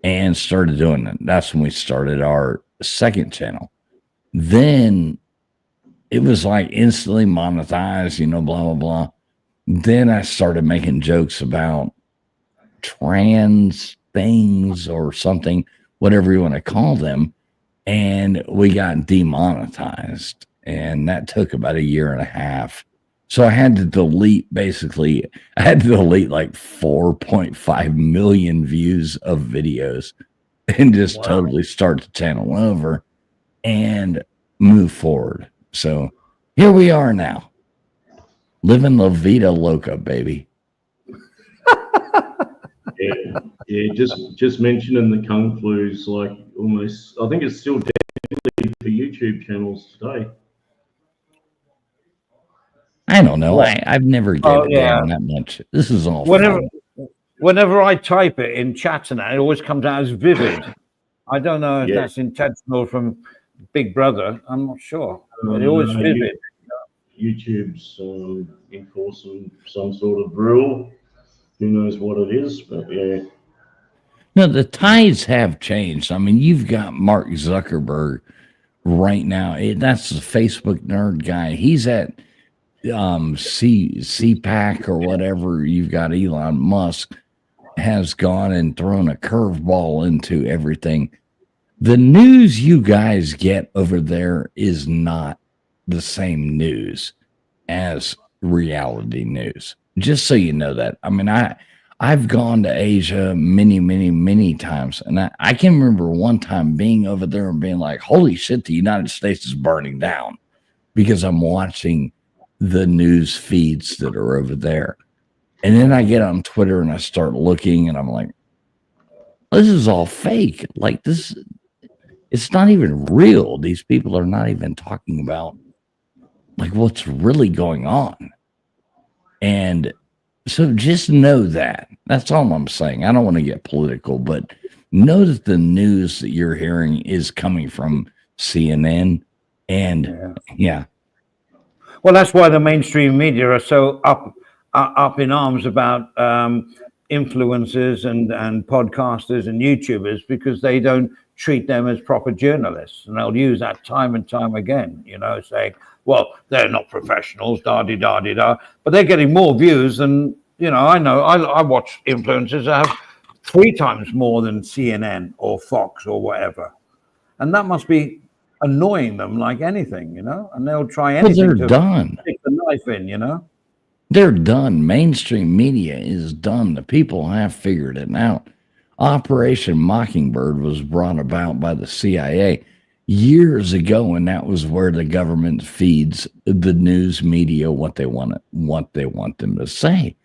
and started doing it. That's when we started our second channel. Then it was like instantly monetized, you know, blah, blah, blah. Then I started making jokes about trans things or something, whatever you want to call them. And we got demonetized. And that took about 1.5 years. So I had to delete like 4.5 million views of videos and just totally start the channel over and move forward. So here we are now, living La Vida Loca, baby. Yeah. Just mentioning the Kung Flu's like almost, I think it's still deadly for YouTube channels today. I don't know. I've never given down that much. This is all whenever I type it in chat and that, it always comes out as vivid. I don't know if that's intentional from Big Brother. I'm not sure. But it always vivid. YouTube's enforcing some sort of rule. Who knows what it is? But yeah. No, the tides have changed. I mean, you've got Mark Zuckerberg right now. That's the Facebook nerd guy. He's at CPAC or whatever. You've got Elon Musk has gone and thrown a curveball into everything. The news you guys get over there is not the same news as reality news. Just so you know that. I mean, I've gone to Asia many times, and I can remember one time being over there and being like, holy shit, the United States is burning down, because I'm watching the news feeds that are over there. And then I get on Twitter and I start looking, and I'm like, this is all fake. Like, this, it's not even real. These people are not even talking about like what's really going on. And so just know that. That's all I'm saying. I don't want to get political, but know that the news that you're hearing is coming from CNN. And yeah. Well, that's why the mainstream media are so up in arms about influencers and podcasters and YouTubers, because they don't treat them as proper journalists, and they'll use that time and time again, you know, saying, well, they're not professionals, da-di-da-di-da, but they're getting more views than, you know, I watch influencers that have 3 times more than CNN or Fox or whatever, and that must be annoying them like anything, you know, and they'll try anything to done. stick the knife in, you know. They're done. Mainstream media is done. The people have figured it out. Operation Mockingbird was brought about by the CIA years ago, and that was where the government feeds the news media what they want them to say.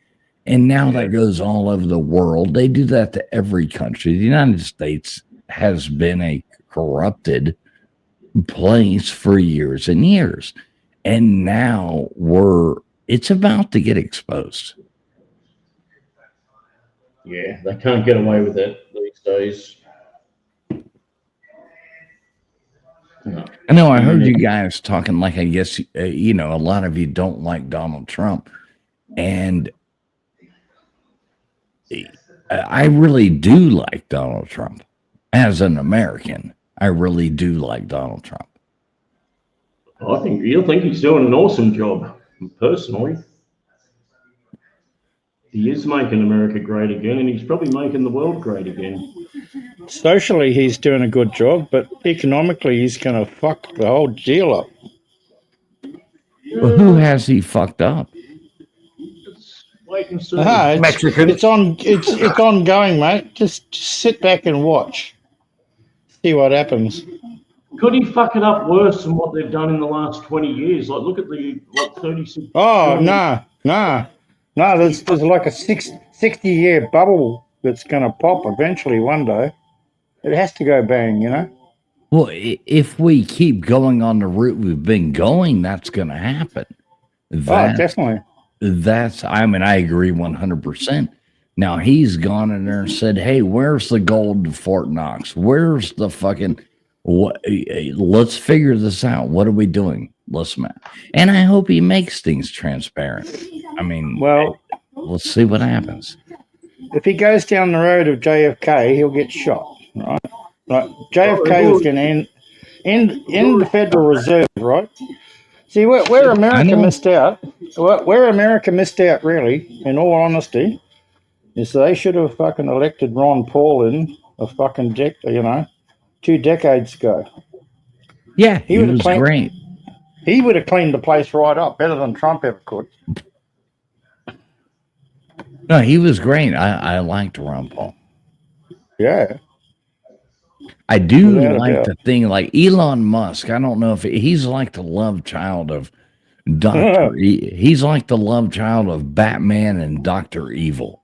And now that goes all over the world. They do that to every country. The United States has been a corrupted place for years and years. And now it's about to get exposed. Yeah, they can't get away with it these days. No. I know I heard you guys talking like, I guess, you know, a lot of you don't like Donald Trump. And I really do like Donald Trump. As an American, I really do like Donald Trump. I think he's doing an awesome job, personally. He is making America great again, and he's probably making the world great again. Socially, he's doing a good job, but economically, he's going to fuck the whole deal up. Well, who has he fucked up? Wait and see. Mexican. It's ongoing, mate. Just sit back and watch. See what happens. Could he fuck it up worse than what they've done in the last 20 years? Like, look at the 36. Oh, no. There's like a 60-year bubble that's going to pop eventually one day. It has to go bang, you know? Well, if we keep going on the route we've been going, that's going to happen. Definitely. I agree 100%. Now, he's gone in there and said, hey, where's the gold in Fort Knox? Where's the fucking... let's figure this out. What are we doing? And I hope he makes things transparent. I mean, well, let's see what happens. If he goes down the road of JFK, he'll get shot, right? Like JFK was going to end the Federal Reserve, right? See, where America missed out, really, in all honesty, is they should have fucking elected Ron Paul in a fucking 2 decades ago. Yeah, he was great. He would have cleaned the place right up better than Trump ever could. No, he was great. I liked Ron Paul. Yeah. I do like the thing, like Elon Musk. I don't know if he's like the love child of he's like the love child of Batman and Dr. Evil.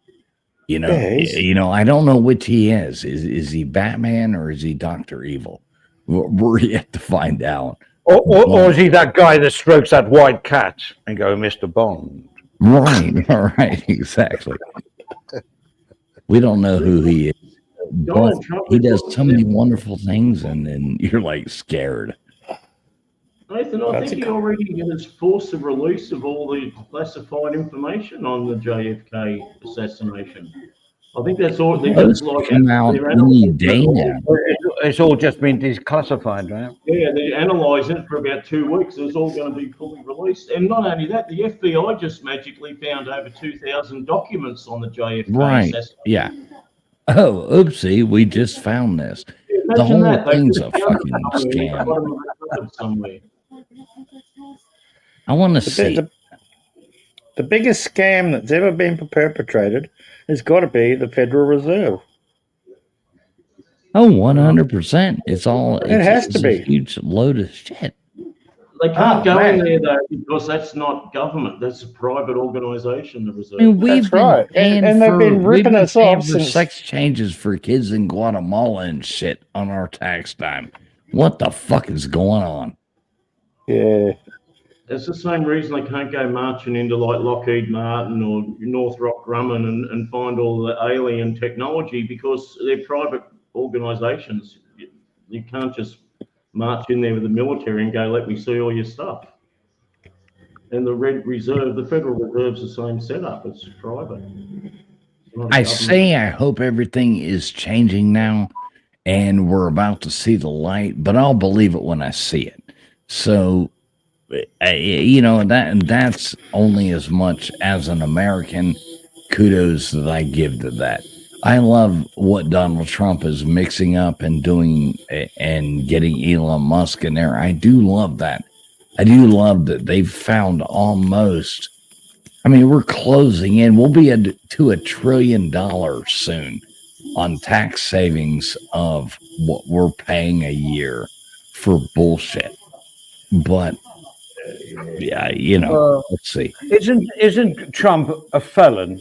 You know, I don't know which he is. Is he Batman or is he Dr. Evil? We're yet to find out. Or is he that guy that strokes that white cat and go, Mr. Bond? Right, all right, exactly. We don't know who he is. But he does so many wonderful things, and then you're like scared. Nathan, I That's think a he already has forced the release of all the classified information on the JFK assassination. I think that's all. They're Those like come out they're any analysing it day all. now. It's all just been declassified, right? Yeah, they analysed it for about 2 weeks. It was all going to be fully released, and not only that, the FBI just magically found over 2,000 documents on the JFK Right. assassination. Yeah. Oh, oopsie, we just found this. The Imagine whole that. They thing's could a have found fucking it somewhere, scam. bottom of the cupboard somewhere. I want to the, see. the biggest scam that's ever been perpetrated has got to be the Federal Reserve. Oh, 100%. It's all, It has it's to a be. huge load of shit. They can't Oh, go in man. there though because that's not government. That's a private organisation. The I Reserve. mean, we've That's been right. paying And they've for been ripping us off since. sex changes for kids in Guatemala and shit on our tax time. What the fuck is going on? Yeah. It's the same reason they can't go marching into like Lockheed Martin or Northrop Grumman and find all the alien technology because they're private organisations. You can't just march in there with the military and go, let me see all your stuff. And the Federal Reserve's the same setup. It's private. It's not a I government. say I hope everything is changing now and we're about to see the light, but I'll believe it when I see it. So, that's only as much as an American kudos that I give to that. I love what Donald Trump is mixing up and doing and getting Elon Musk in there. I do love that. I do love that they've found almost, I mean, we're closing in. We'll be to $1 trillion soon on tax savings of what we're paying a year for bullshit. But yeah, let's see. Isn't Trump a felon?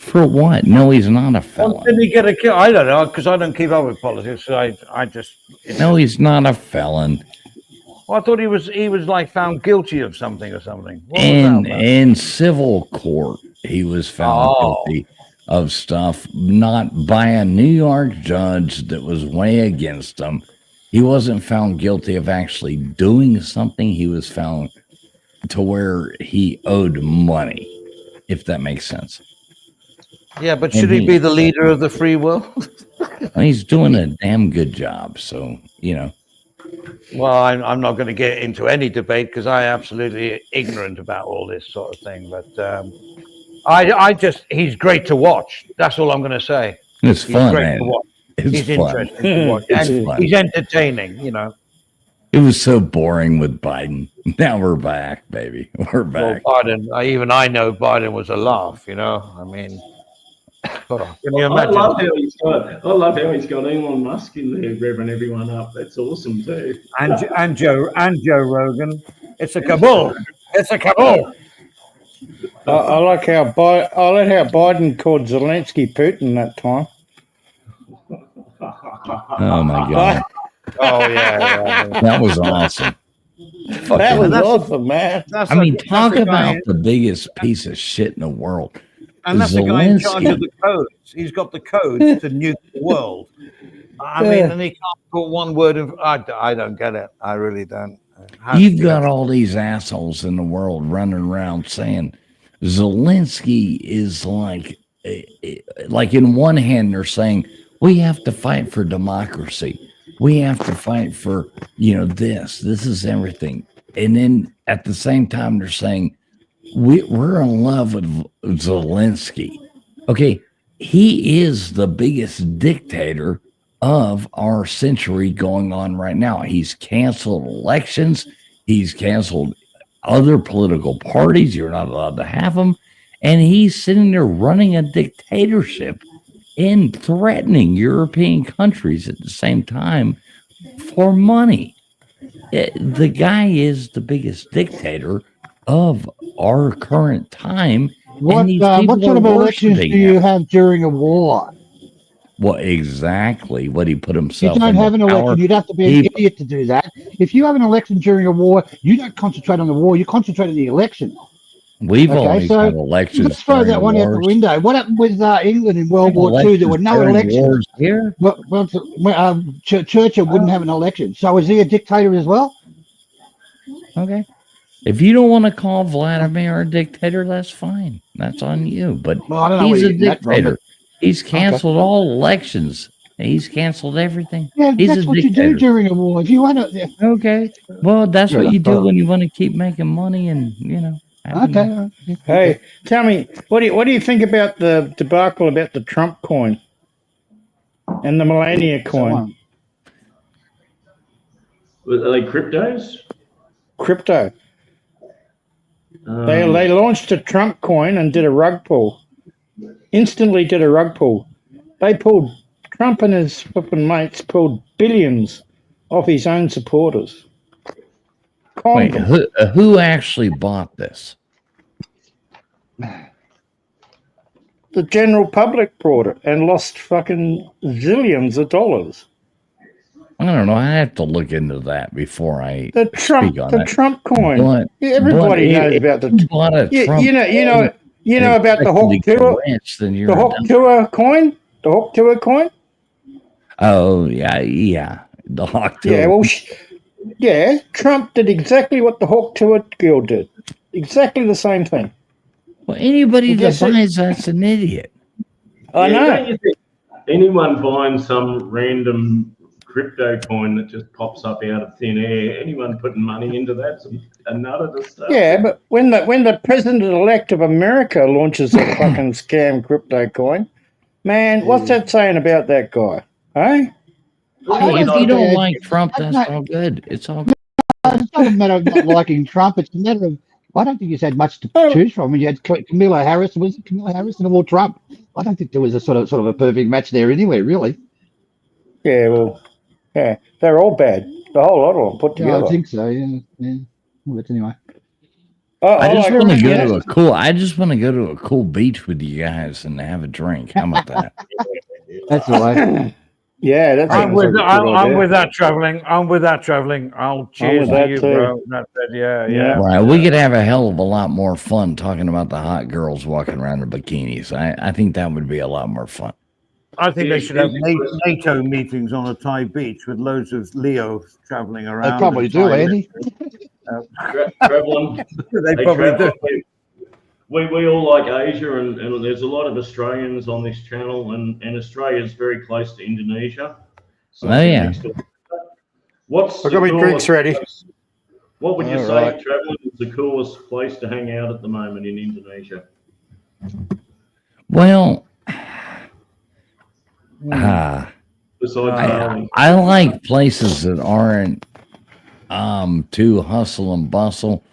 For what? No, he's not a felon. Did he get a kill? I don't know because I don't keep up with politics. So I just No, he's not a felon. Well, I thought he was like found guilty of something or something. What was And that about? in civil court, he was found guilty of stuff, not by a New York judge that was way against him. He wasn't found guilty of actually doing something. He was found to where he owed money, if that makes sense. Yeah, but should he be the leader of the free world? And he's doing a damn good job. So, Well, I'm not going to get into any debate because I'm absolutely ignorant about all this sort of thing. But he's great to watch. That's all I'm going to say. It's He's fun, great man. to watch. It's He's fun. interesting to watch. It's And fun. he's entertaining, It was so boring with Biden. Now we're back, baby. We're back. Well, Biden, even I know Biden was a laugh, I mean, can you I imagine? love how he's got Elon Musk in there revving everyone up. That's awesome too. And Joe Rogan. It's a cabal. It's a cabal. I like how Biden called Zelensky Putin that time. Oh my God. Oh yeah. That was awesome. That was awesome, man. I mean, talk about the biggest piece of shit in the world. And that's the guy in charge of the codes. He's got the codes to nuke the world. I mean, and he can't put one word in. I don't get it. I really don't. You've got all these assholes in the world running around saying Zelensky is like in one hand, they're saying, we have to fight for democracy. We have to fight for, this is everything. And then at the same time, they're saying, we're in love with Zelensky. Okay, he is the biggest dictator of our century going on right now. He's canceled elections. He's canceled other political parties. You're not allowed to have them. And he's sitting there running a dictatorship and threatening European countries at the same time for money. The guy is the biggest dictator of our current time. What sort of elections do you have during a war? Well, exactly what he put himself. You don't have an election. You'd have to be an idiot to do that. If you have an election during a war, you don't concentrate on the war. You concentrate on the election. We've Okay, always so had elections let's throw during that one out the wars. window. What happened with England in World War II? There were no during elections. wars here. Churchill wouldn't have an election. So was he a dictator as well? Okay. If you don't want to call Vladimir a dictator, that's fine. That's on you. But Well, I don't know where he's you're a getting that from, dictator. but He's okay. canceled all elections. He's canceled everything. Yeah, He's that's a what you do dictator. during a war. If you want to, yeah. Okay. Well, that's what Yeah, you do all when you want to keep making money and, right. Okay. all right. Yeah, Hey, okay. tell me, what do you think about the debacle about the Trump coin and the Melania So, coin? Are they cryptos? Crypto. They launched a Trump coin and did a rug pull. Instantly did a rug pull. They pulled, Trump and his flipping mates pulled billions off his own supporters. wait, Conned them. who actually bought this? The general public brought it and lost fucking zillions of dollars. I don't know. I have to look into that before I The Trump, speak on the that. Trump coin. But, Everybody knows about the. you bought a Trump You know about the expecting Hawk to get Tour, rich, then you're the a Hawk dumb- Tour coin, the Hawk Tour coin. Oh yeah, the Hawk Tour. Yeah, well, Trump did exactly what the Hawk Tour Guild did. Exactly the same thing. Well, anybody that guess it- buys that's an idiot. I know. Don't you think anyone buying some random crypto coin that just pops up out of thin air, anyone putting money into that's a nut of the stuff. Yeah, but when the president-elect of America launches a fucking scam crypto coin, man, what's that saying about that guy? Hey? Hey, if you don't like Trump, That's that's not- all good. It's all good. It's not a matter of not liking Trump. It's a matter of I don't think he's had much to choose from. You had Kamala Harris. Was it Kamala Harris and Trump? I don't think there was a sort of a perfect match there anyway. Really. Yeah, well, yeah, they're all bad. The whole lot of them put Yeah, together. I think so. Yeah. Well, but anyway. I just want to go to a cool. I just want to go to a cool beach with you guys and have a drink. How about that? That's all right. Yeah, that's. I'm with that traveling. I'll cheers with to that you, too. bro. That's it. Yeah. Right, we could have a hell of a lot more fun talking about the hot girls walking around in bikinis. I think that would be a lot more fun. I think they should have NATO meetings on a Thai beach with loads of Leos traveling around. They probably do, Andy. Traveling. They probably do. We all like Asia, and there's a lot of Australians on this channel, and Australia is very close to Indonesia. So Oh, yeah. next to- What's I've got my drinks ready. What would you All say, right. traveling is the coolest place to hang out at the moment in Indonesia? Well, Besides Bali? I like places that aren't too hustle and bustle.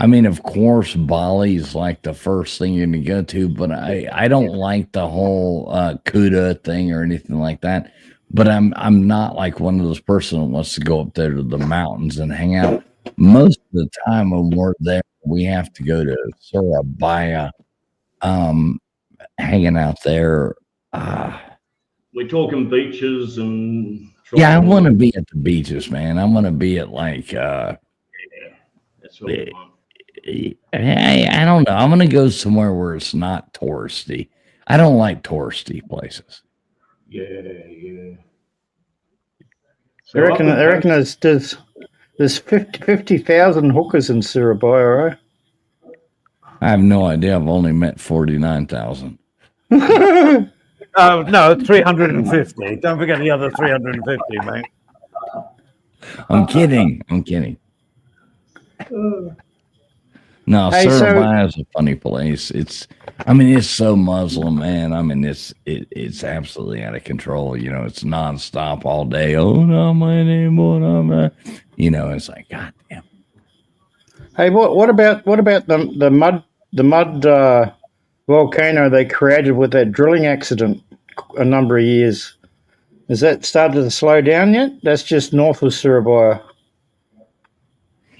I mean, of course, Bali's like the first thing you're gonna go to, but I don't like the whole Kuta thing or anything like that. But I'm not like one of those person that wants to go up there to the mountains and hang out. Most of the time when we're there, we have to go to Surabaya, hanging out there. We're talking beaches and. Yeah, I want to be at the beaches, man. I want to be at like That's what we want. I don't know. I'm gonna go somewhere where it's not touristy. I don't like touristy places. Yeah. I reckon there's 50,000 hookers in Surabaya, right? I have no idea. I've only met 49,000. Oh no, 350. Don't forget the other 350, mate. I'm kidding. No, Hey, so- Surabaya is a funny place. It's so Muslim, man. I mean, it's absolutely out of control. You know, it's nonstop all day. Oh no, my name, what I'm, it's like, God damn. Hey, what about the mud volcano they created with that drilling accident a number of years? Has that started to slow down yet? That's just north of Surabaya.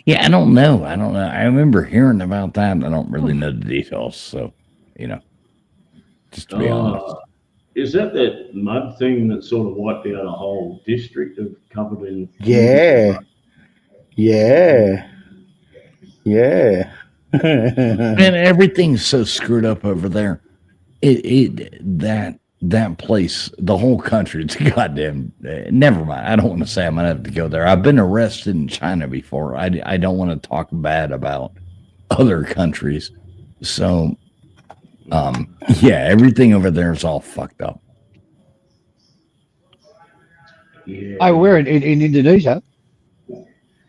Yeah, I don't know. I remember hearing about that. I don't really know the details. So, just to be honest. Is that mud thing that sort of wiped out a whole district of covered in? Yeah. And everything's so screwed up over there. That place, the whole country, it's goddamn. Never mind. I don't want to say I'm gonna have to go there. I've been arrested in China before. I don't want to talk bad about other countries. So, yeah, everything over there is all fucked up. Yeah. Oh, we're in Indonesia.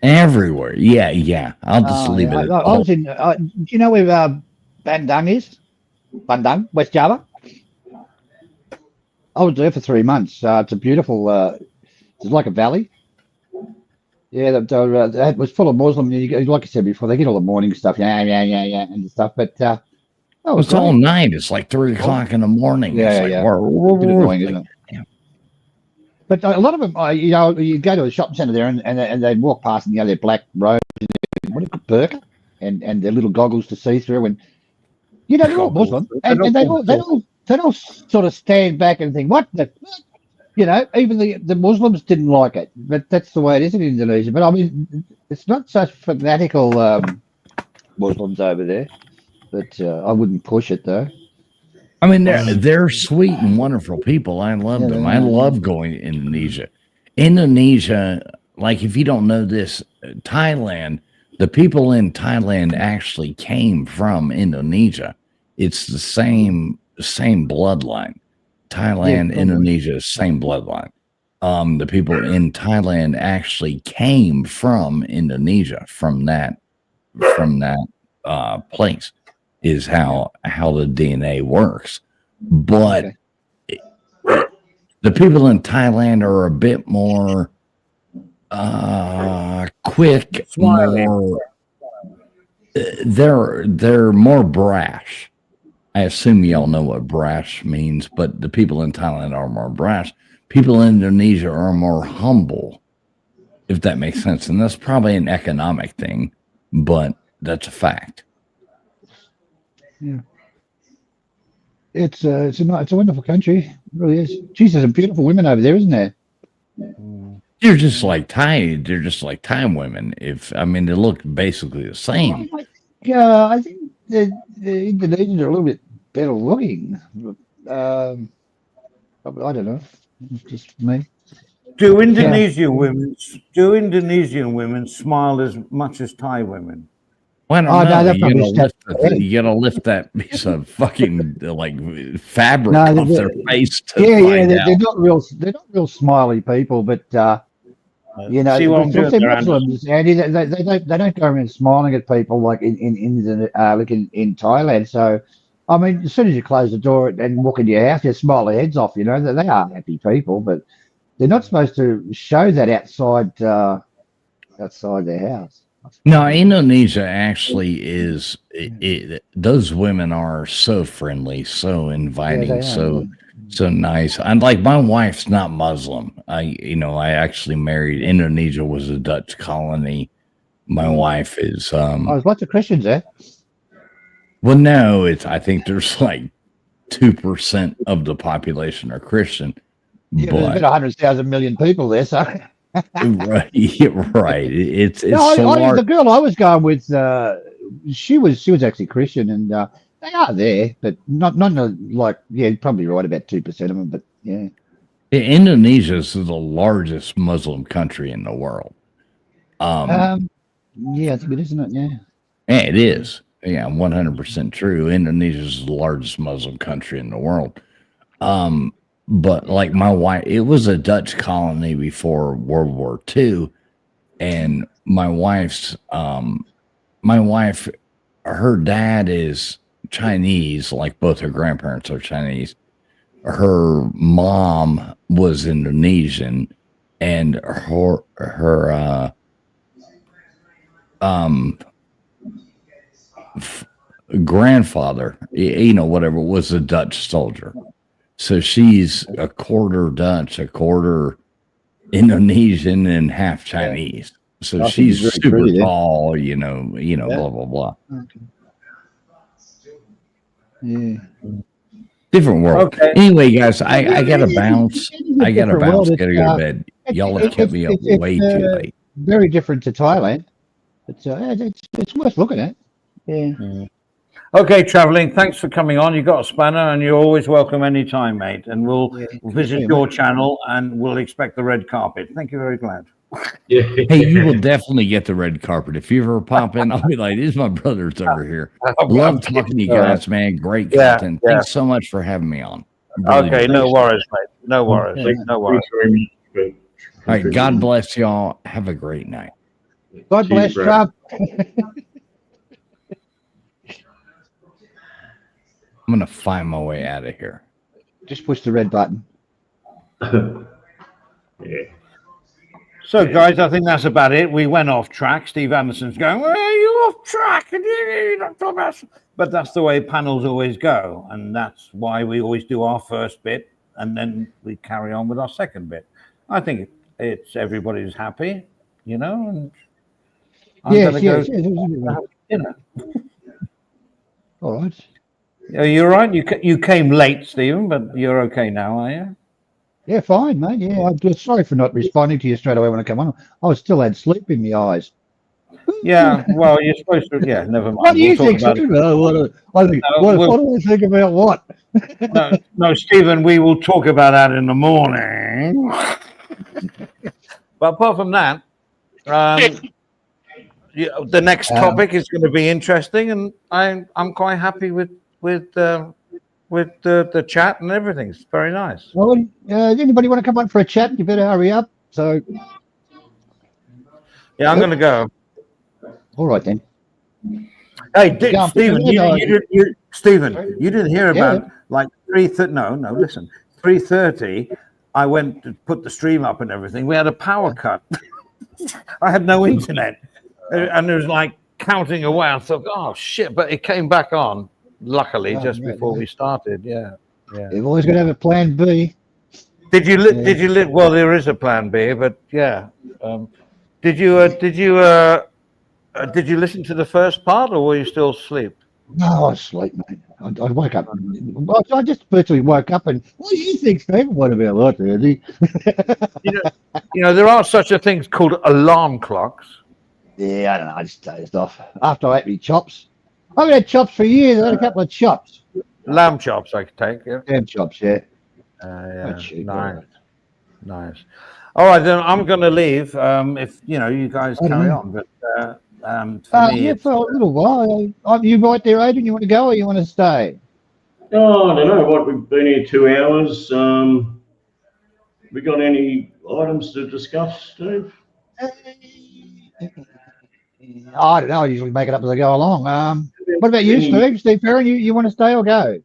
Everywhere. Yeah. I'll just leave it. I At was in. Do you know where Bandung is? Bandung, West Java. I was there for 3 months. It's a beautiful. It's like a valley. Yeah, it was full of Muslim. Like I said before, they get all the morning stuff. Yeah, and stuff. But it's all night. It's like 3 o'clock in the morning. Yeah, it's like, yeah. Whoa, Bit annoying, isn't it? yeah. But a lot of them, you go to a shopping centre there, and they walk past, and their black robes, and what a burqa, and their little goggles to see through, and they're all Muslim, and they all sort of stand back and think, what the, even the Muslims didn't like it, but that's the way it is in Indonesia. But I mean, it's not such fanatical Muslims over there, but I wouldn't push it though. I mean, they're sweet and wonderful people. I love them. I love going to Indonesia. Indonesia, like if you don't know this, Thailand, the people in Thailand actually came from Indonesia. It's the same bloodline. Thailand, Indonesia, same bloodline. The people in Thailand actually came from Indonesia, from that place. Is how the DNA works. But the people in Thailand are a bit more quick, more they're more brash. I assume y'all know what brash means, but the people in Thailand are more brash. People in Indonesia are more humble, if that makes sense. And that's probably an economic thing, but that's a fact. Yeah, it's a wonderful country. It really is. Geez, there's some beautiful women over there, isn't there? They're just like Thai. They're just like Thai women. They look basically the same. Yeah, I think the Indonesians are a little bit better looking. I don't know. It's just me. Do Indonesian women smile as much as Thai women? Well, I don't know. You gotta lift that piece of fucking fabric off their face to find out. They're not real smiley people, but See what I'm doing there, Muslims, Andy, they don't go around smiling at people like in Thailand. So, I mean, as soon as you close the door and walk into your house, you smile their heads off. They are happy people, but they're not supposed to show that outside their house. No, Indonesia actually is. Those women are so friendly, so inviting, so nice. And like my wife's not Muslim. I actually married. Indonesia was a Dutch colony. My wife is. There's lots of Christians there. Well, no, I think there's like 2% of the population are Christian. Yeah, but there's 100,000 million people there, so. right. It's so large. The girl I was going with, she was actually Christian, and they are there, but not probably right about 2% of them, but yeah. Indonesia is the largest Muslim country in the world. Yeah, I think it is, isn't it? Yeah. Yeah, it is. Yeah, 100% true. Indonesia is the largest Muslim country in the world. But like my wife, it was a Dutch colony before World War II. And my wife, her dad is Chinese, like both her grandparents are Chinese. Her mom was Indonesian, and her grandfather, whatever, was a Dutch soldier. So she's a quarter Dutch, a quarter Indonesian, and half Chinese. So she's super pretty, tall, blah, blah, blah. Okay. Yeah. Different world. Okay. Anyway, guys, I got to bounce. Gotta go to bed. Y'all have kept me up way too late. Very different to Thailand. It's worth looking at. Yeah. Okay, traveling. Thanks for coming on. You got a spanner, and you're always welcome anytime, mate. And we'll visit your channel, and we'll expect the red carpet. Thank you, very glad. Yeah. Hey, you will definitely get the red carpet. If you ever pop in, I'll be like, these are my brothers over here. Love talking to you guys, man. Great content. Thanks so much for having me on. Really Okay, no worries, mate. No worries. Yeah. No worries. Thanks very much. All right. God bless y'all. Have a great night. God bless Cheers, Trump. I'm going to find my way out of here. Just push the red button. Yeah. So, guys, I think that's about it. We went off track. Steve Anderson's going, well, you off track. But that's the way panels always go. And that's why we always do our first bit, and then we carry on with our second bit. I think it's everybody's happy, you know, and I'm Yes. go, you know. All right. Are you all right? You came late, Stephen, but you're okay now, are you? Yeah, fine, mate. Yeah, I'm just sorry for not responding to you straight away when I come on. I still had sleep in my eyes. Yeah, well, you're supposed to. Yeah, never mind. What do you We'll think, talk about Stephen? What do I think about what? it. No, Stephen, we will talk about that in the morning. But apart from that, the next topic is going to be interesting, and I'm quite happy with the chat and everything. It's very nice. Well, does anybody want to come on for a chat? You better hurry up. So, Yeah, I'm going to go. all right then. Hey, Stephen, you didn't hear Yeah. about like 3:30. No, listen. 3:30. I went to put the stream up and everything. We had a power cut. I had no internet, and it was like counting away. I thought, oh shit! But it came back on, luckily, just before we started. Yeah. You've always got to have a plan B. Did you well, there is a plan B, but yeah. Did you listen to the first part, or were you still asleep? No, I was asleep, mate. I woke up. Well, I just virtually woke up and, what do you think, Stephen? What about that, Andy? You know, there are such a things called alarm clocks. Yeah, I don't know. I just dozed off after I ate my chops. I've had chops for years. I had a couple of chops. Lamb chops, I could take. Yeah. Damn chops, yeah. Yeah. Cheap, Nice. All right, then I'm going to leave. If you guys carry on, but for me, yeah, for a little while. Are you right there, Adrian? You want to go or you want to stay? Oh, I don't know. What, we've been here 2 hours. We got any items to discuss, Steve? I don't know. I usually make it up as I go along. What about you, Steve? Steve Perrin, you want to stay or go?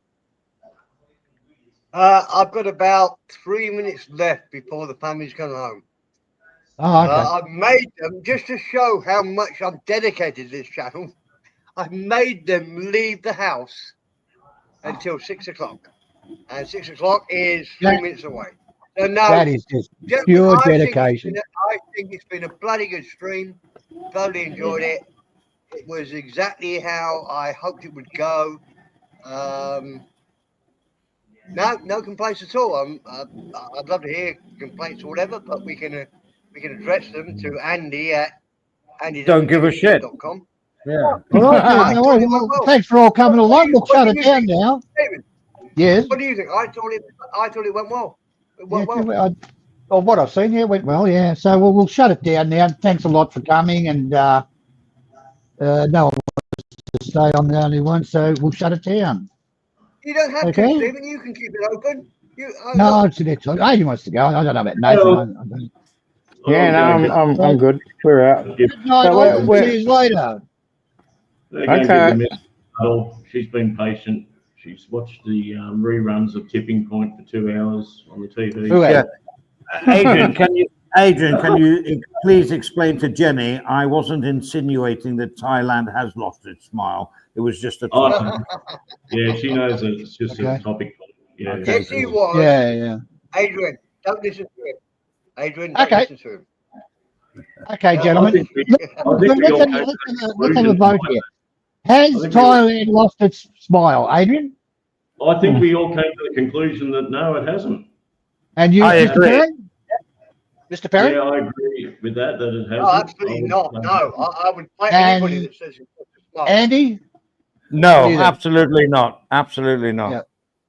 I've got about 3 minutes left before the family's coming home. Oh, okay. I've made them, just to show how much I'm dedicated to this channel, I've made them leave the house until 6 o'clock. And 6 o'clock is 3 minutes away. So no, that is just pure dedication. I think it's been a bloody good stream. Thoroughly enjoyed it. It was exactly how I hoped it would go. No complaints at all. I'd love to hear complaints or whatever, but we can address them to Andy at Andy. Don't give a shit. Yeah. All right, well, thanks for all coming along. We'll shut it down now. David, yes. What do you think? I thought it went well. It went well. Well, what I've seen, yeah, went well, yeah. So we'll shut it down now. Thanks a lot for coming, and no one wants to stay. I'm the only one, so we'll shut it down. You don't have to, Stephen. You can keep it open. No, it's next time. Adrian wants to go. I don't know about Nathan. Yeah, no, I'm good. We're out. Good night, all. See you later. Okay. She's been patient. She's watched the reruns of Tipping Point for 2 hours on the TV. Yeah. Adrian, can you please explain to Jenny? I wasn't insinuating that Thailand has lost its smile. It was just a topic. Yeah, she knows that it's just a topic. Yeah. Yes, he was. Yeah. Adrian, don't listen to him. Adrian, don't listen to him. Okay, gentlemen. Let's have a vote here. Has Thailand lost its smile, Adrian? I think we all came to the conclusion that no, it hasn't. And you, Mr. Perry? Mr. Perry? Yeah, I agree with that it hasn't. No, absolutely not. No, I would fight anybody that says it's not. Andy? No, do you think? absolutely not. Absolutely not. Yeah.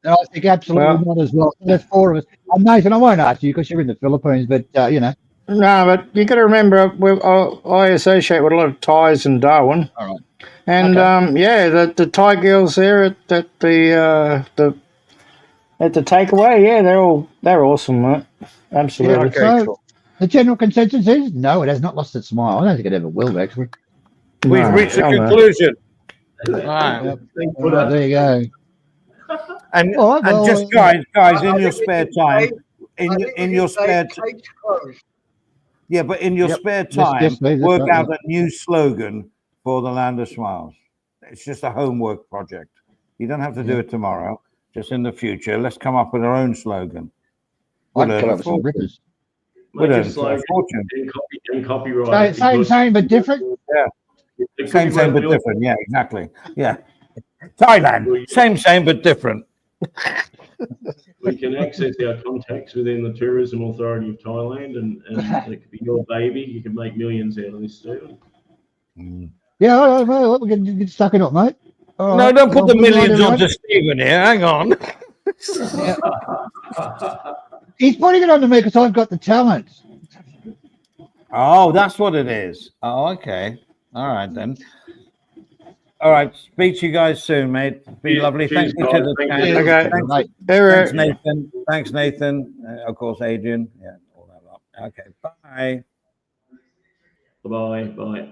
No, I think absolutely not as well. There's four of us. Nathan, I won't ask you because you're in the Philippines, but you know. No, but you got to remember, I associate with a lot of Thais in Darwin, All right. and Okay. yeah, the Thai girls there at the takeaway, yeah, they're awesome, mate. Absolutely. Yeah, so the general consensus is no, it has not lost its smile. I don't think it ever will, actually. We've No, reached a hell no. conclusion. All right. Yep. All right, there you go. And All right, well, and just guys, in your spare time, in your spare Kate's closed. yeah, but in your Yep. spare Yes, time, yes, please, that's work right, out yeah. a new slogan for the Land of Smiles. It's just a homework project. You don't have to do Yeah. it tomorrow. Just in the future, let's come up with our own slogan. I We'll can earn come a up with some fortune. rippers. We'll Make a earn a slogan fortune. and copyright. Same, but different. Yeah. It Same, could be but worth different. Yeah, exactly. Yeah. Thailand, same, but different. We can access our contacts within the Tourism Authority of Thailand, and it could be your baby. You can make millions out of this, Stephen. Yeah, all right, well, we can get stuck in it, mate. All No, right. don't put Well, the good night, millions everyone. onto Stephen here. Hang on. Yeah. He's putting it onto me because I've got the talent. Oh, that's what it is. Oh, okay. All right then. All right. Speak to you guys soon, mate. It's been lovely. Cheers, Thank you to guys. the Thank chat. you. Okay. Good night. Thanks, Nathan. Thanks, Nathan. Of course, Adrian. Yeah, all that lot. Okay. Bye. Bye. Bye.